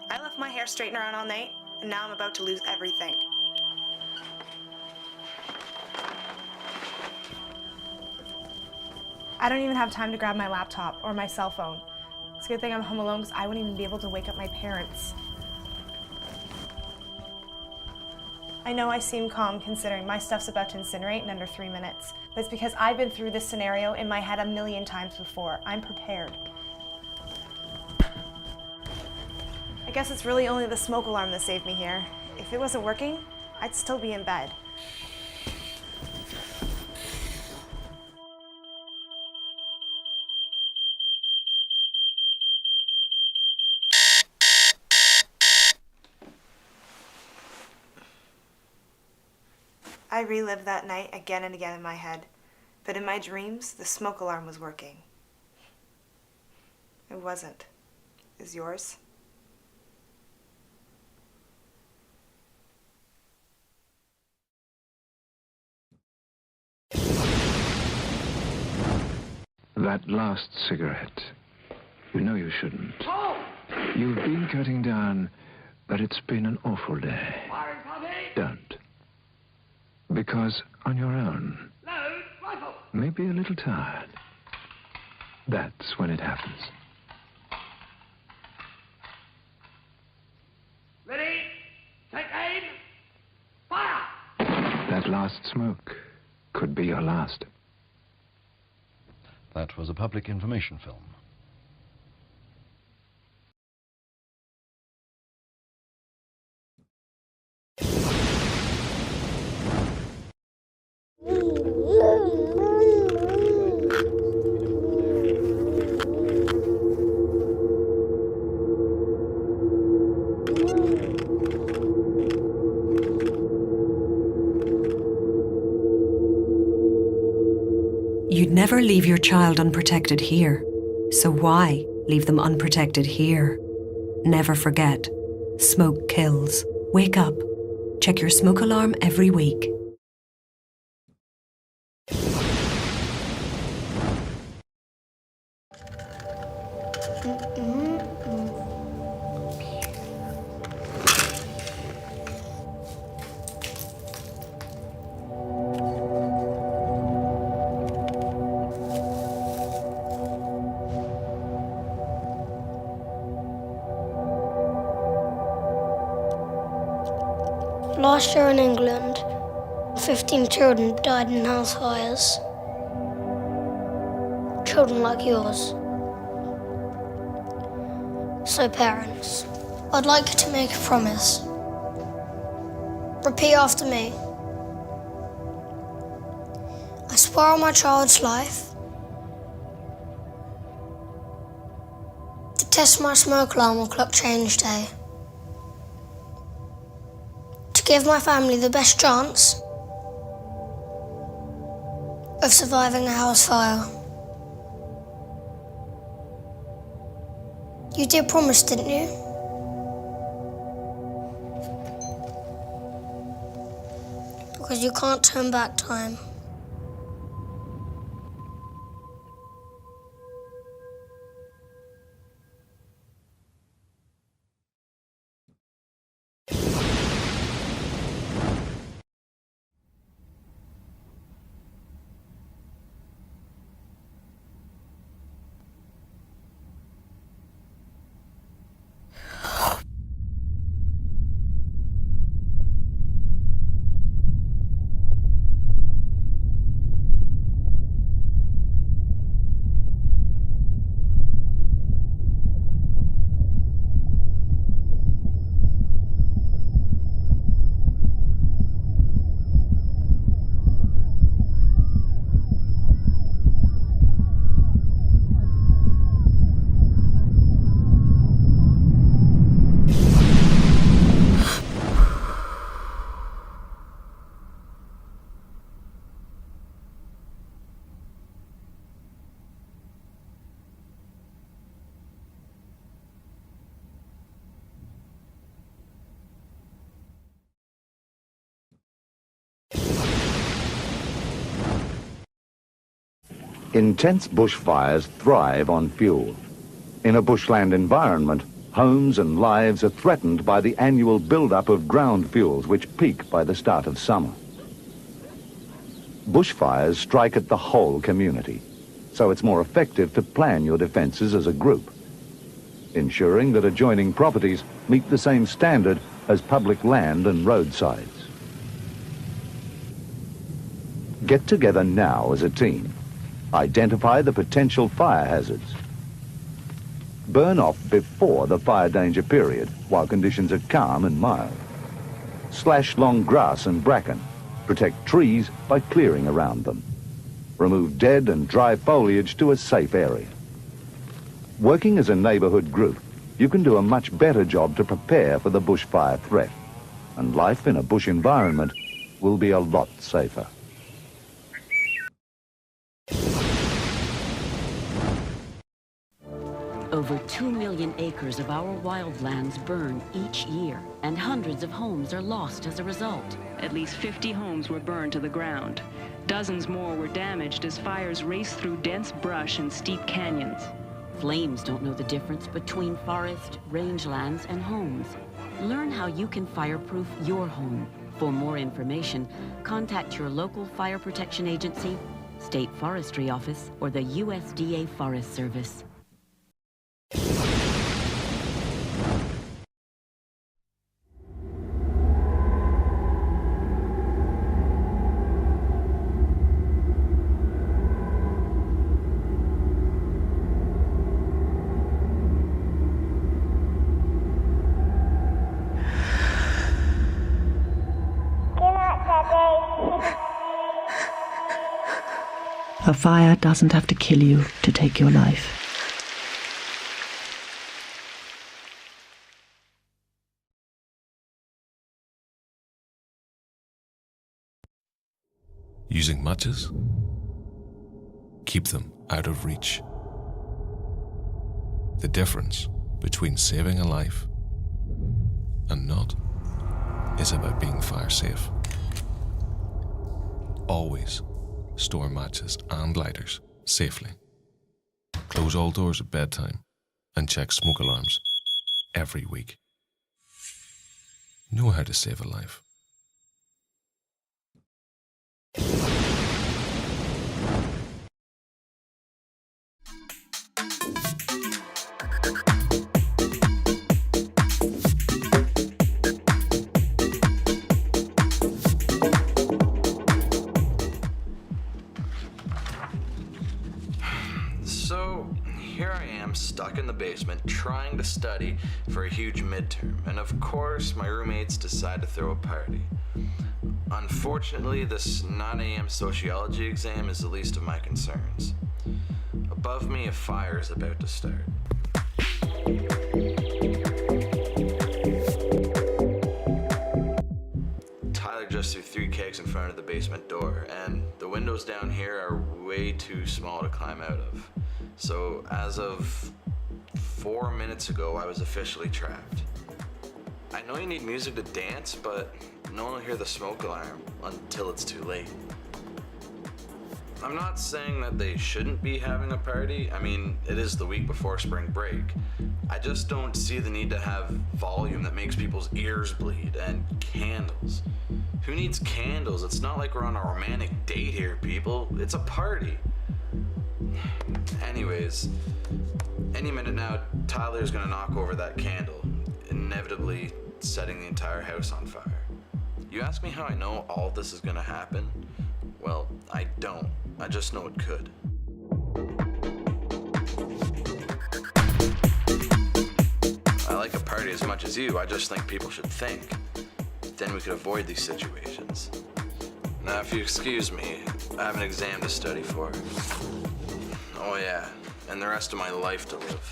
I left my hair straightened around all night, and now I'm about to lose everything. I don't even have time to grab my laptop or my cell phone. It's a good thing I'm home alone because I wouldn't even be able to wake up my parents. I know I seem calm considering my stuff's about to incinerate in under 3 minutes, but it's because I've been through this scenario in my head a million times before. I'm prepared. I guess it's really only the smoke alarm that saved me here. If it wasn't working, I'd still be in bed. I relived that night again and again in my head, but in my dreams, the smoke alarm was working. It wasn't. Is yours? That last cigarette. You know you shouldn't. You've been cutting down, but it's been an awful day. Don't. Because on your own, maybe a little tired. That's when it happens. Ready? Take aim. Fire! That last smoke could be your last. That was a public information film. You'd never leave your child unprotected here. So why leave them unprotected here? Never forget, smoke kills. Wake up. Check your smoke alarm every week. Last year in England, 15 children died in house fires. Children like yours. So parents, I'd like you to make a promise. Repeat after me. I swear on my child's life to test my smoke alarm on clock change day. Give my family the best chance of surviving a house fire. You did promise, didn't you? Because you can't turn back time. Intense bushfires thrive on fuel. In a bushland environment, homes and lives are threatened by the annual build-up of ground fuels which peak by the start of summer. Bushfires strike at the whole community, so it's more effective to plan your defences as a group, ensuring that adjoining properties meet the same standard as public land and roadsides. Get together now as a team. Identify the potential fire hazards. Burn off before the fire danger period, while conditions are calm and mild. Slash long grass and bracken. Protect trees by clearing around them. Remove dead and dry foliage to a safe area. Working as a neighbourhood group, you can do a much better job to prepare for the bushfire threat, and life in a bush environment will be a lot safer. Over 2 million acres of our wildlands burn each year, and hundreds of homes are lost as a result. At least 50 homes were burned to the ground. Dozens more were damaged as fires raced through dense brush and steep canyons. Flames don't know the difference between forest, rangelands, and homes. Learn how you can fireproof your home. For more information, contact your local fire protection agency, state forestry office, or the USDA Forest Service. A fire doesn't have to kill you to take your life. Using matches? Keep them out of reach. The difference between saving a life and not is about being fire safe. Always store matches and lighters safely. Close all doors at bedtime and check smoke alarms every week. Know how to save a life. So, here I am, stuck in the basement, trying to study for a huge midterm, and of course, my roommates decide to throw a party. Unfortunately, this 9 a.m. sociology exam is the least of my concerns. Above me, a fire is about to start. Tyler just threw 3 kegs in front of the basement door, and the windows down here are way too small to climb out of. So as of 4 minutes ago, I was officially trapped. I know you need music to dance, but no one will hear the smoke alarm until it's too late. I'm not saying that they shouldn't be having a party. I mean, it is the week before spring break. I just don't see the need to have volume that makes people's ears bleed, and candles. Who needs candles? It's not like we're on a romantic date here, people. It's a party. Anyways, any minute now, Tyler's gonna knock over that candle, inevitably setting the entire house on fire. You ask me how I know all of this is gonna happen? Well, I don't. I just know it could. I like a party as much as you. I just think people should think. Then we could avoid these situations. Now, if you excuse me, I have an exam to study for. Oh yeah, and the rest of my life to live.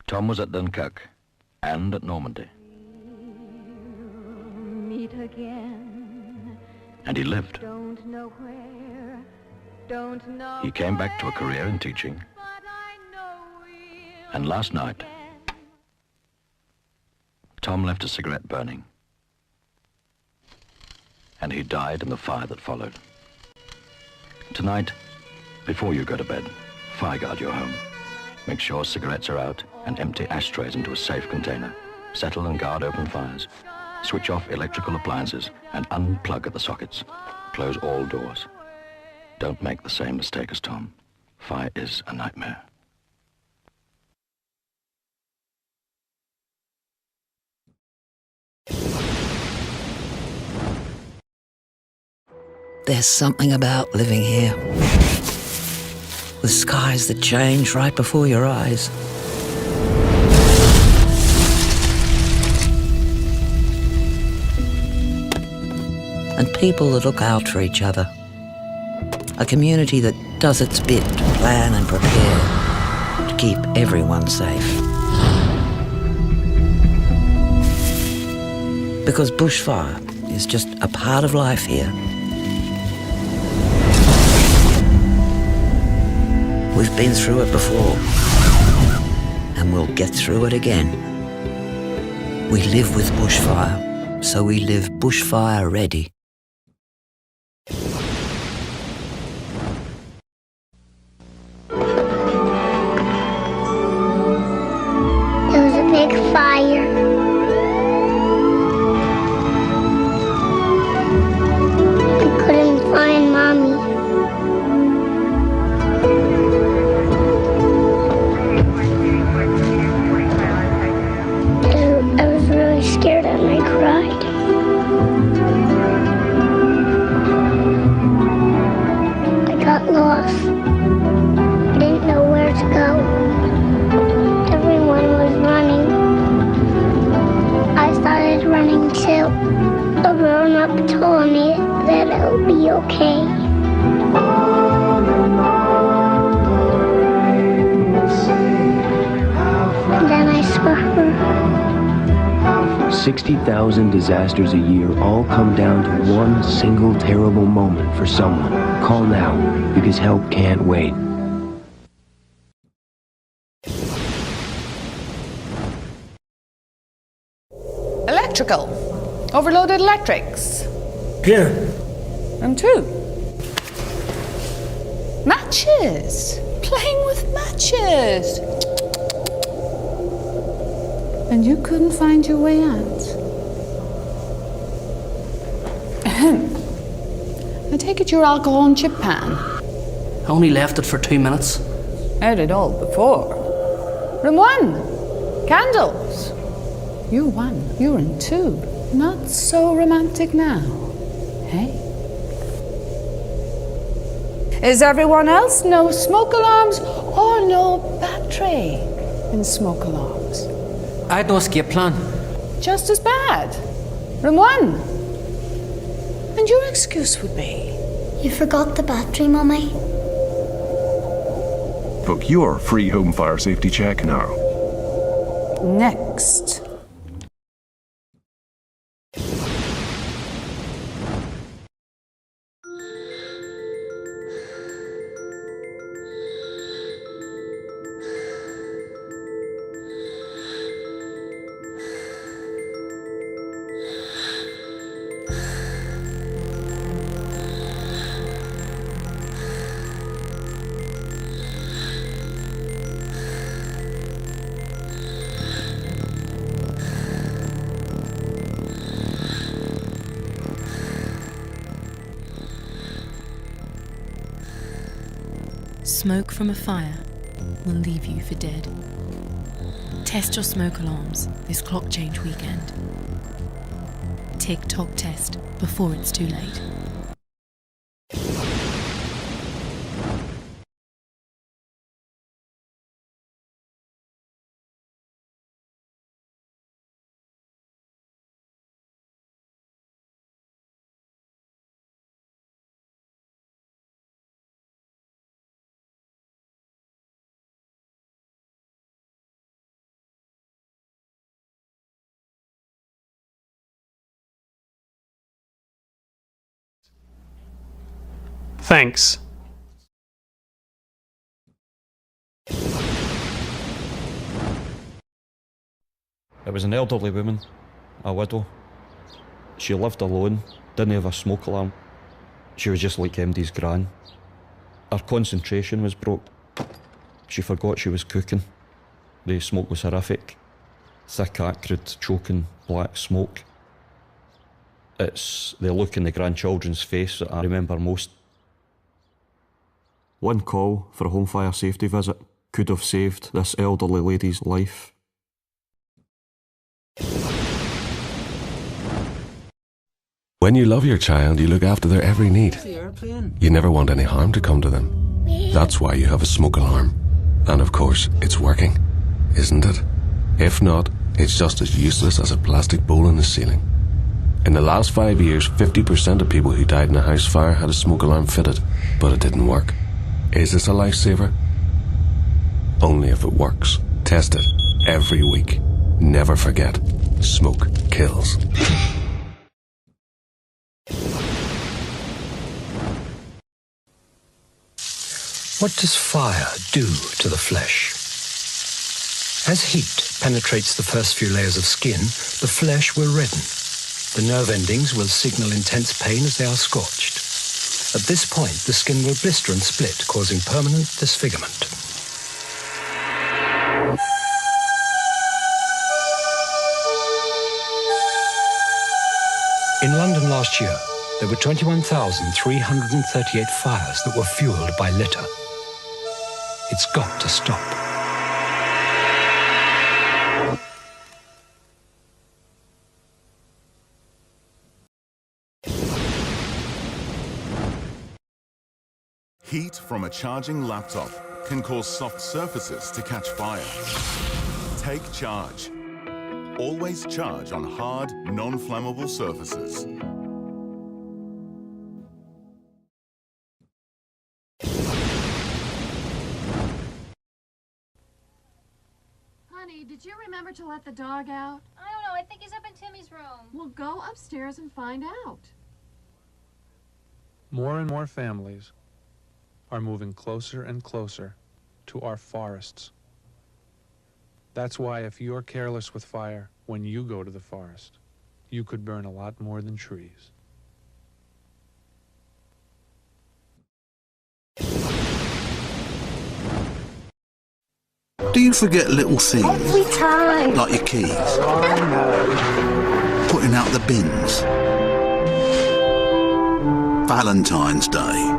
Tom was at Dunkirk and at Normandy. Meet again. And he lived. Don't know where. He came back to a career in teaching. And last night, Tom left a cigarette burning. And he died in the fire that followed. Tonight, before you go to bed, fire guard your home. Make sure cigarettes are out and empty ashtrays into a safe container. Settle and guard open fires. Switch off electrical appliances and unplug at the sockets. Close all doors. Don't make the same mistake as Tom. Fire is a nightmare. There's something about living here. With skies that change right before your eyes. And people that look out for each other. A community that does its bit to plan and prepare to keep everyone safe. Because bushfire is just a part of life here. We've been through it before, and we'll get through it again. We live with bushfire, so we live bushfire ready. There was a big fire. I couldn't find Mommy. I was really scared and I cried. I got lost. I didn't know where to go. Everyone was running. I started running too. A grown-up told me that it'll be okay. And then I saw her. 60,000 disasters a year all come down to one single terrible moment for someone. Call now, because help can't wait. Electrical. Overloaded electrics. Clear. Room 2. Matches. Playing with matches. And you couldn't find your way out. Ahem. I take it your alcohol and chip pan. I only left it for 2 minutes. Had it all before. Room 1. Candles. You're 1. You're in 2. Not so romantic now. Hey? Is everyone else no smoke alarms or no battery in smoke alarms? I had no escape plan. Just as bad. Room 1. And your excuse would be? You forgot the battery, Mummy. Book your free home fire safety check now. Next. Smoke from a fire will leave you for dead. Test your smoke alarms this clock change weekend. Tick-tock test before it's too late. Thanks. It was an elderly woman, a widow. She lived alone, didn't have a smoke alarm. She was just like MD's gran. Her concentration was broke. She forgot she was cooking. The smoke was horrific. Thick, acrid, choking, black smoke. It's the look in the grandchildren's face that I remember most. One call for a home fire safety visit could have saved this elderly lady's life. When you love your child, you look after their every need. You never want any harm to come to them. That's why you have a smoke alarm. And of course, it's working, isn't it? If not, it's just as useless as a plastic bowl in the ceiling. In the last 5 years, 50% of people who died in a house fire had a smoke alarm fitted, but it didn't work. Is this a lifesaver? Only if it works. Test it every week. Never forget, smoke kills. What does fire do to the flesh? As heat penetrates the first few layers of skin, the flesh will redden. The nerve endings will signal intense pain as they are scorched. At this point, the skin will blister and split, causing permanent disfigurement. In London last year, there were 21,338 fires that were fueled by litter. It's got to stop. Heat from a charging laptop can cause soft surfaces to catch fire. Take charge. Always charge on hard, non-flammable surfaces. Honey, did you remember to let the dog out? I don't know. I think he's up in Timmy's room. Well, go upstairs and find out. More and more families are moving closer and closer to our forests. That's why if you're careless with fire when you go to the forest, you could burn a lot more than trees. Do you forget little things? Every time. Like your keys? Putting out the bins? Valentine's Day?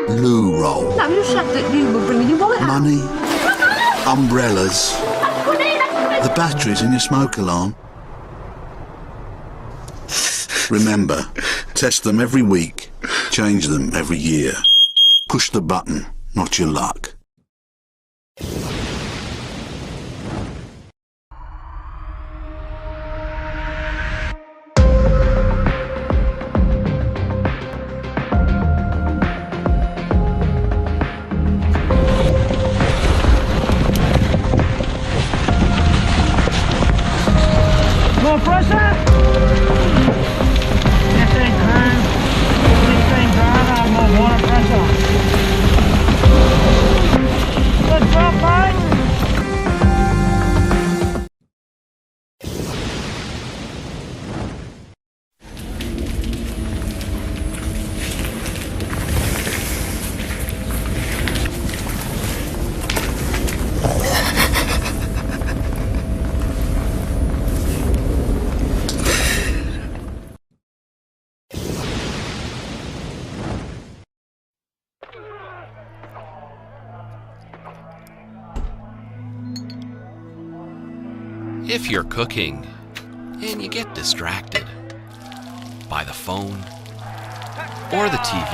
Loo roll? No, you said that you were bringing your wallet out. Money? Umbrellas? The batteries in your smoke alarm? Remember, test them every week, change them every year. Push the button, not your luck. More pressure? 15 grand. 16 grand, more water pressure. Good job, mate. If you're cooking and you get distracted by the phone or the TV,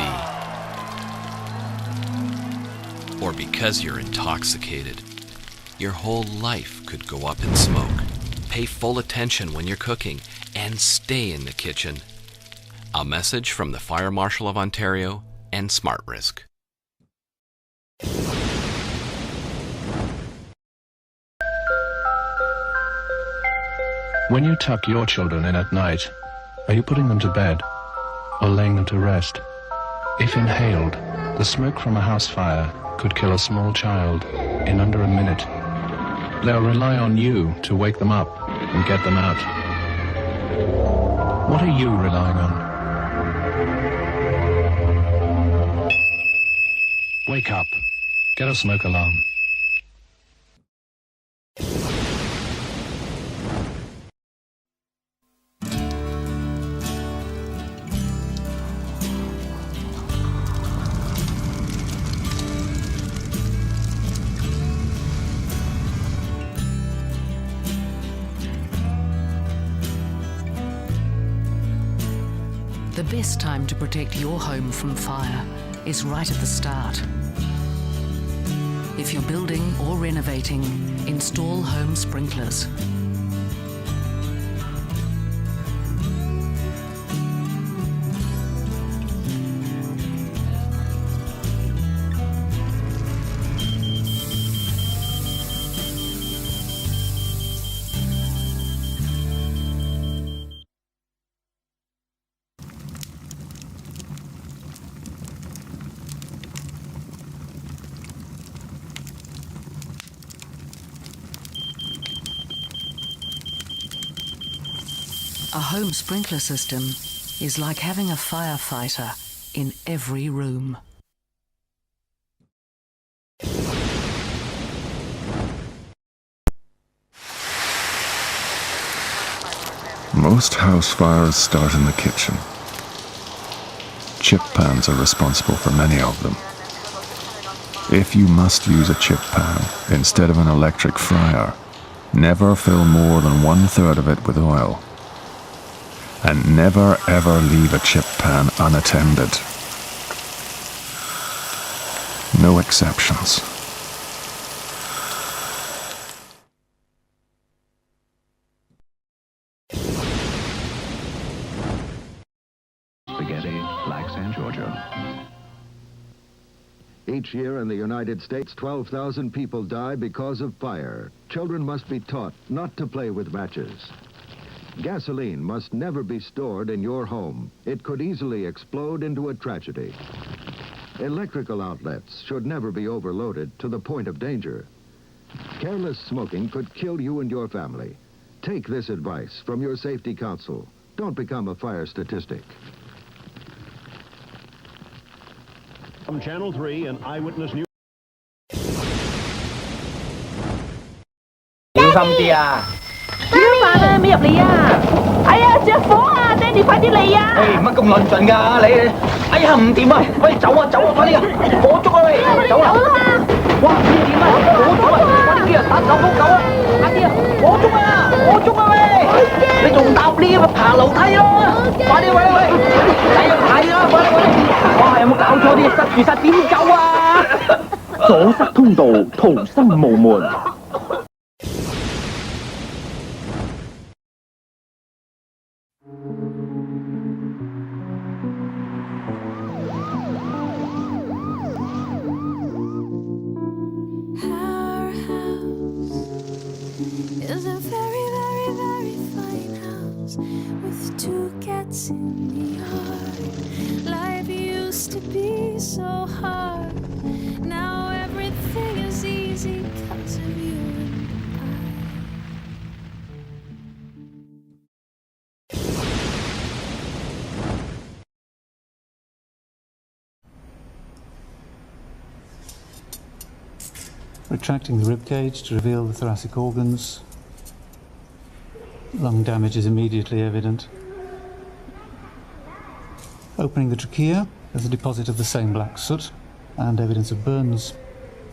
or because you're intoxicated, your whole life could go up in smoke. Pay full attention when you're cooking and stay in the kitchen. A message from the Fire Marshal of Ontario and Smart Risk. When you tuck your children in at night, are you putting them to bed or laying them to rest? If inhaled, the smoke from a house fire could kill a small child in under a minute. They'll rely on you to wake them up and get them out. What are you relying on? Wake up. Get a smoke alarm. The best time to protect your home from fire is right at the start. If you're building or renovating, install home sprinklers. A home sprinkler system is like having a firefighter in every room. Most house fires start in the kitchen. Chip pans are responsible for many of them. If you must use a chip pan instead of an electric fryer, never fill more than 1/3 of it with oil. And never ever leave a chip pan unattended. No exceptions. Spaghetti, like San Giorgio. Each year in the United States, 12,000 people die because of fire. Children must be taught not to play with matches. Gasoline must never be stored in your home. It could easily explode into a tragedy. Electrical outlets should never be overloaded to the point of danger. Careless smoking could kill you and your family. Take this advice from your safety council. Don't become a fire statistic. From Channel 3 and Eyewitness News. 小心啲啊！小飯咩入嚟啊？哎呀，着火啊！爹哋快啲嚟啊！誒，乜咁論盡㗎你？哎呀，唔掂啊！喂，走啊走啊，快啲啊！火燭啊喂，走啦！哇，唔掂啊！火燭啊！我哋叫人打999啊！快啲啊！火燭啊！火燭啊喂！你仲搭 lift 爬樓梯咯？快啲喂喂！睇啊睇啊！喂喂！哇，有冇搞錯啲？塞住晒點走啊？阻塞通道，逃生無門。Is a very, very, very fine house with 2 cats in the yard. Life used to be so hard. Now everything is easy 'cause of you and Retracting the rib cage to reveal the thoracic organs. Lung damage is immediately evident. Opening the trachea, there's a deposit of the same black soot and evidence of burns.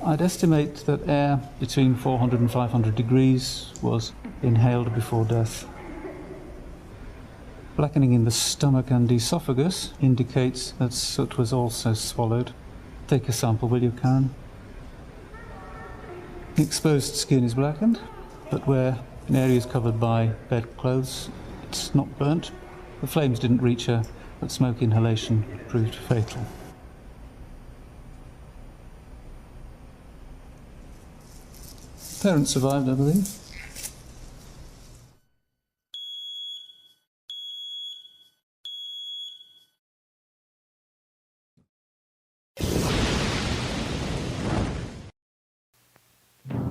I'd estimate that air between 400 and 500 degrees was inhaled before death. Blackening in the stomach and esophagus indicates that soot was also swallowed. Take a sample, will you, Karen? The exposed skin is blackened, but where in areas covered by bedclothes, it's not burnt. The flames didn't reach her, but smoke inhalation proved fatal. Parents survived, I believe.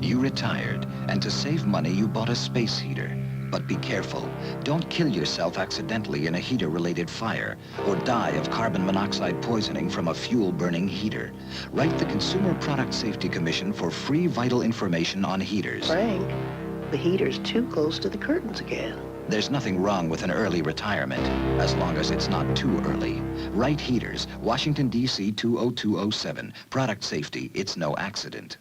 You retired, and to save money, you bought a space heater. But be careful. Don't kill yourself accidentally in a heater-related fire, or die of carbon monoxide poisoning from a fuel-burning heater. Write the Consumer Product Safety Commission for free vital information on heaters. Frank, the heater's too close to the curtains again. There's nothing wrong with an early retirement, as long as it's not too early. Write heaters, Washington, D.C. 20207. Product safety, it's no accident.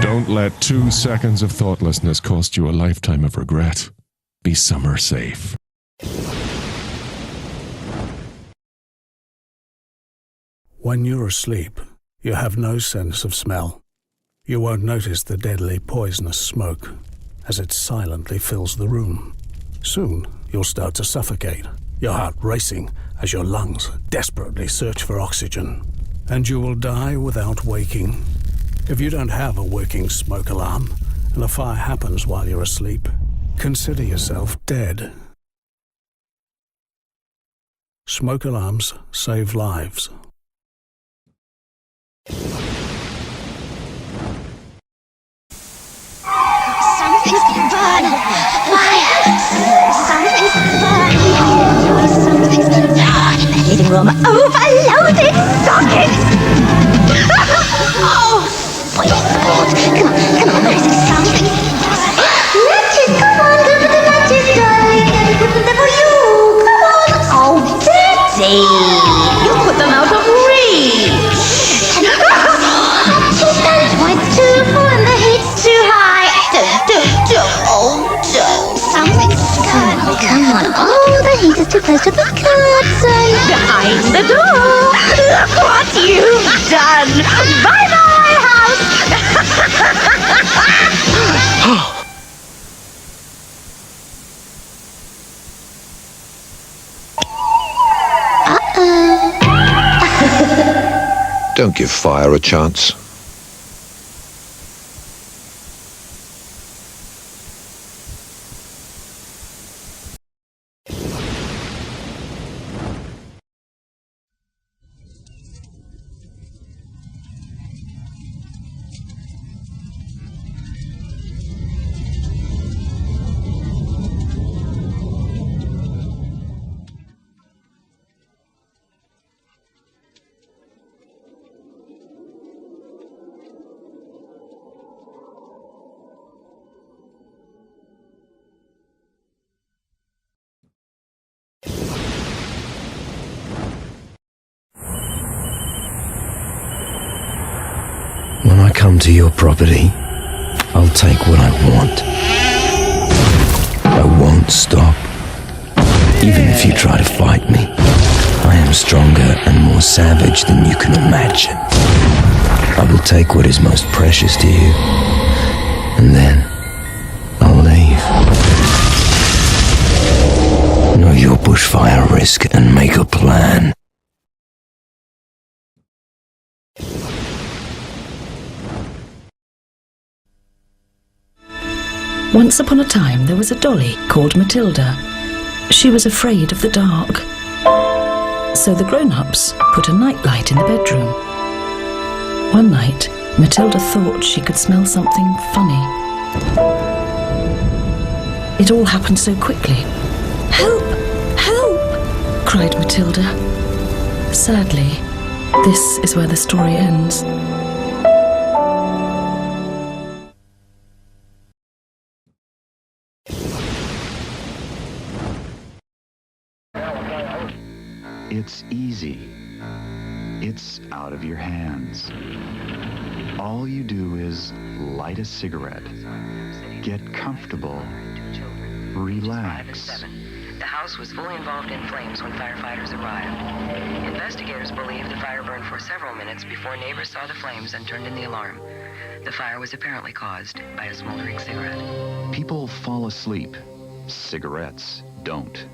Don't let 2 seconds of thoughtlessness cost you a lifetime of regret. Be summer safe. When you're asleep, you have no sense of smell. You won't notice the deadly poisonous smoke as it silently fills the room. Soon, you'll start to suffocate, your heart racing as your lungs desperately search for oxygen. And you will die without waking. If you don't have a working smoke alarm and a fire happens while you're asleep, consider yourself dead. Smoke alarms save lives. Something's burning! Fire! Something's burning! Something's burning in the living room. Overloaded sockets! Oh! Boy, come on, there's something. Matches, come on, go for the matches, darling. Let me put them there for you. Come on. Oh, Betsy! You put them out of reach. That's why it's too full and the heat's too high. Something's going. Come on. Oh, the heat is too close to the curtain. Behind the door. Look what you've done. Bye-bye, house. Don't give fire a chance. When I come to your property, I'll take what I want. I won't stop. Even if you try to fight me, I am stronger and more savage than you can imagine. I will take what is most precious to you, and then I'll leave. Know your bushfire risk and make a plan. Once upon a time, there was a dolly called Matilda. She was afraid of the dark. So the grown-ups put a nightlight in the bedroom. One night, Matilda thought she could smell something funny. It all happened so quickly. "Help! Help!" cried Matilda. Sadly, this is where the story ends. It's easy. It's out of your hands. All you do is light a cigarette, get comfortable, relax. The house was fully involved in flames when firefighters arrived. Investigators believe the fire burned for several minutes before neighbors saw the flames and turned in the alarm. The fire was apparently caused by a smoldering cigarette. People fall asleep. Cigarettes don't.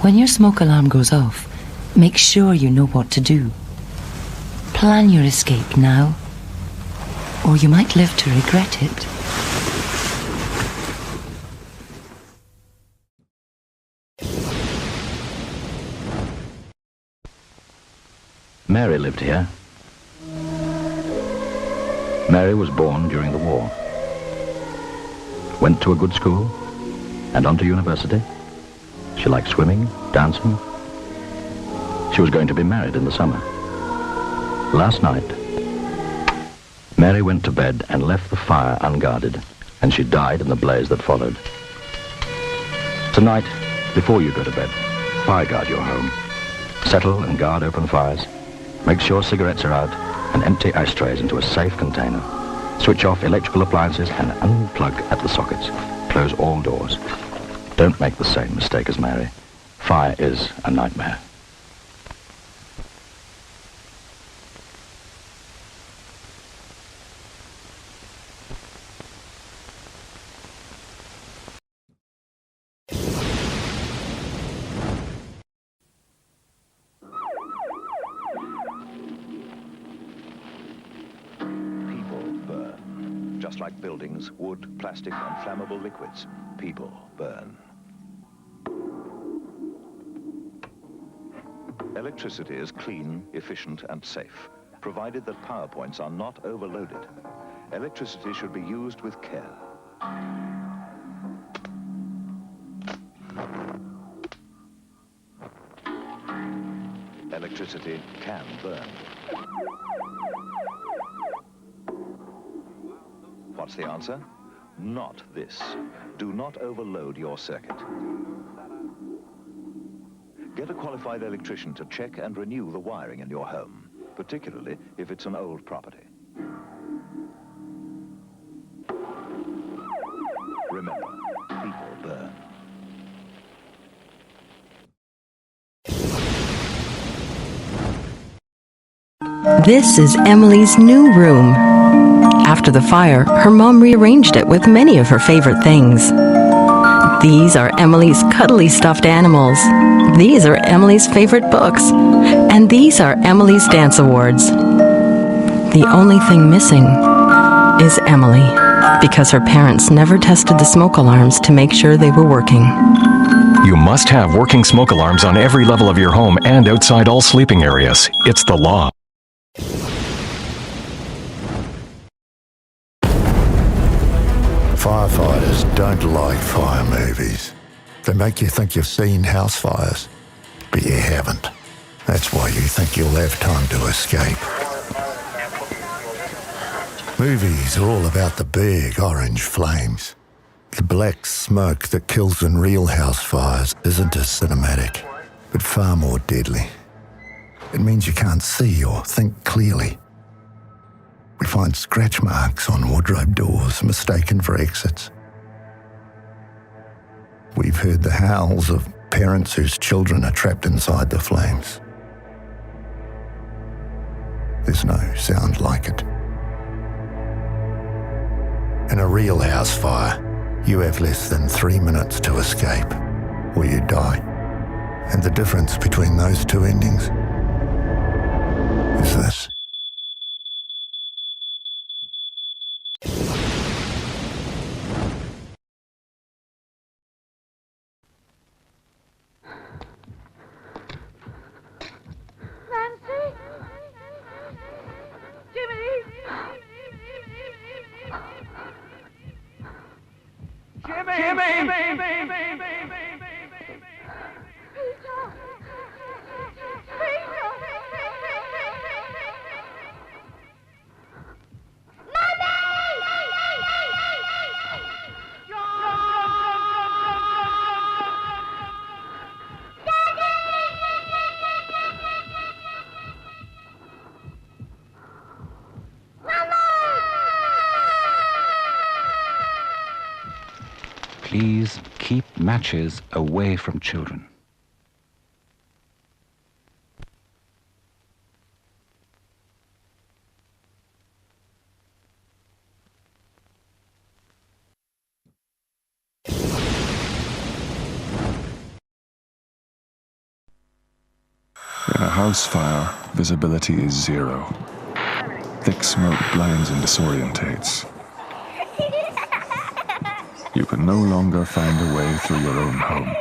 When your smoke alarm goes off, make sure you know what to do. Plan your escape now, or you might live to regret it. Mary lived here. Mary was born during the war. Went to a good school and on to university. She liked swimming, dancing. She was going to be married in the summer. Last night, Mary went to bed and left the fire unguarded, and she died in the blaze that followed. Tonight, before you go to bed, fire guard your home. Settle and guard open fires. Make sure cigarettes are out and empty ashtrays into a safe container. Switch off electrical appliances and unplug at the sockets. Close all doors. Don't make the same mistake as Mary. Fire is a nightmare. Just like buildings, wood, plastic, and flammable liquids, people burn. Electricity is clean, efficient, and safe, provided that power points are not overloaded. Electricity should be used with care. Electricity can burn. What's the answer? Not this. Do not overload your circuit. Get a qualified electrician to check and renew the wiring in your home, particularly if it's an old property. Remember, people burn. This is Emily's new room. After the fire, her mom rearranged it with many of her favorite things. These are Emily's cuddly stuffed animals. These are Emily's favorite books. And these are Emily's dance awards. The only thing missing is Emily, because her parents never tested the smoke alarms to make sure they were working. You must have working smoke alarms on every level of your home and outside all sleeping areas. It's the law. Firefighters don't like fire movies. They make you think you've seen house fires, but you haven't. That's why you think you'll have time to escape. Movies are all about the big orange flames. The black smoke that kills in real house fires isn't as cinematic, but far more deadly. It means you can't see or think clearly. We find scratch marks on wardrobe doors mistaken for exits. We've heard the howls of parents whose children are trapped inside the flames. There's no sound like it. In a real house fire, you have less than 3 minutes to escape, or you die. And the difference between those two endings is this. Please keep matches away from children. In a house fire, visibility is 0. Thick smoke blinds and disorientates. You can no longer find a way through your own home.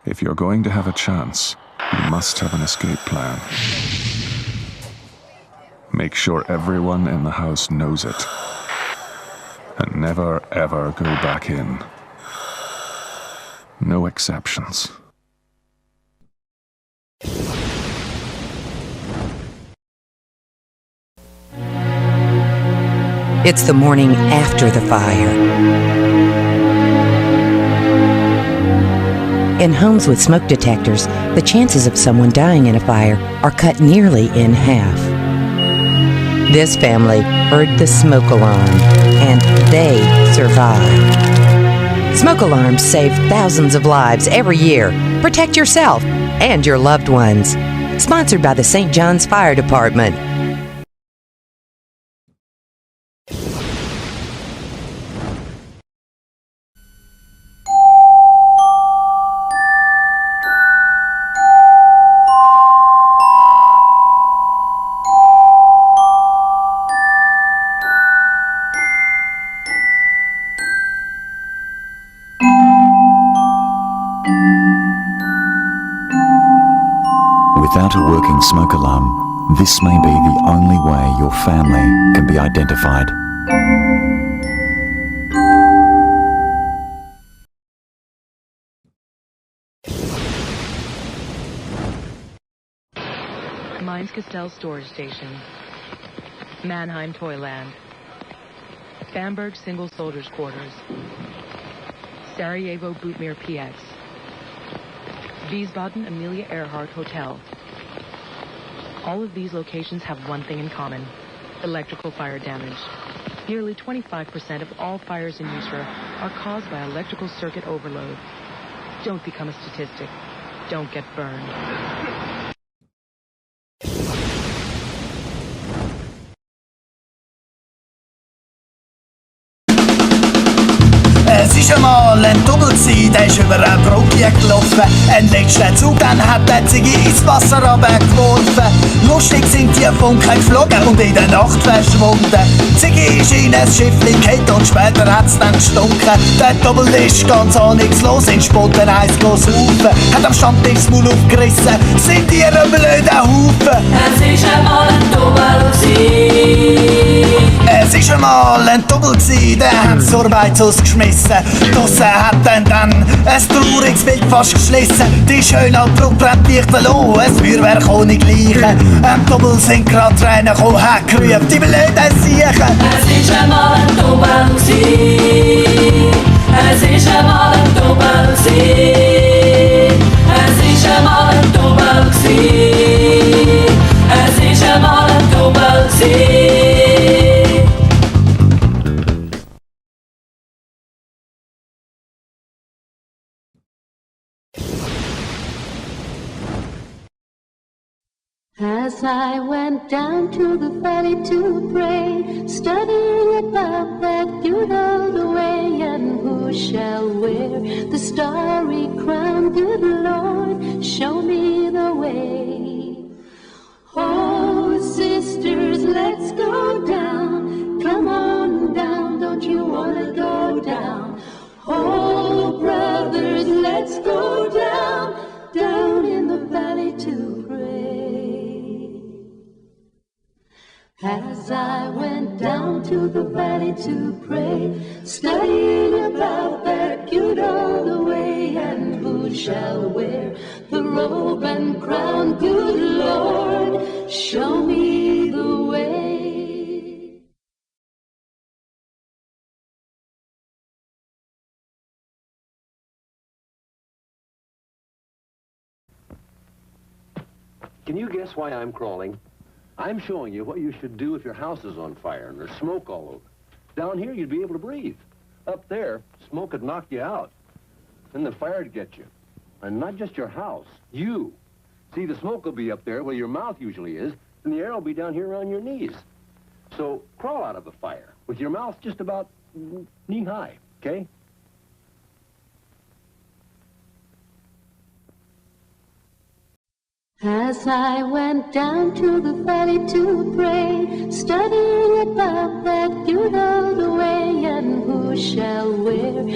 If you're going to have a chance, you must have an escape plan. Make sure everyone in the house knows it. And never, ever go back in. No exceptions. It's the morning after the fire. In homes with smoke detectors, the chances of someone dying in a fire are cut nearly in half. This family heard the smoke alarm, and they survived. Smoke alarms save thousands of lives every year. Protect yourself and your loved ones. Sponsored by the St. John's Fire Department. Without a working smoke alarm, this may be the only way your family can be identified. Mainz-Castell Storage Station, Mannheim Toyland, Bamberg Single Soldiers Quarters, Sarajevo Bootmere PX, Wiesbaden Amelia Earhart Hotel. All of these locations have one thing in common: electrical fire damage. Nearly 25% of all fires in Usera are caused by electrical circuit overload. Don't become a statistic. Don't get burned. Es ist einmal ein Double gewesen, der ist über eine Brücke gelaufen. Ein letzter Zug, dann hat der Ziggy ins Wasser runtergeworfen. Lustig sind die Funken geflogen und in der Nacht verschwunden. Ziggy ist in ein Schiffchen gefallen und später hat's dann gestunken. Der Double ist ganz ahnungslos in Spotten eins saufen. Hat am Stammtisch das Maul aufgerissen, sind ihr ein blöder Haufen. Es ist einmal ein Double gewesen. Es ist einmal ein Double gewesen, der hat zur Beiz ausgeschmissen. Draussen hat dann ein trauriges Bild fast geschlissen. Die schöne Brücke brennt lichterloh, ein Feuerwerk ohne Gleichen. Am Double sind grad Tränen gekommen, hat gerübt, die blöden Siechen. Es ist einmal ein Double gewesen. Es ist einmal ein Double gewesen. Es ist einmal ein Double gewesen. Es ist einmal ein Double gewesen. As I went down to the valley to pray, studying about that good old way, and who shall wear the starry crown? Good Lord, show me the way. Oh, sisters, let's go down. Come on down, don't you want to go down? Oh, brothers, let's go down, down in the valley to pray. As I went down to the valley to pray, studying about that good old way, and who shall wear the robe and crown? Good Lord, show me the way. Can you guess why I'm crawling? I'm showing you what you should do if your house is on fire and there's smoke all over. Down here, you'd be able to breathe. Up there, smoke would knock you out. Then the fire would get you. And not just your house, you. See, the smoke will be up there where your mouth usually is, and the air will be down here around your knees. So crawl out of the fire with your mouth just about knee-high, okay? As I went down to the valley to pray, studying about that good old way, and who shall wear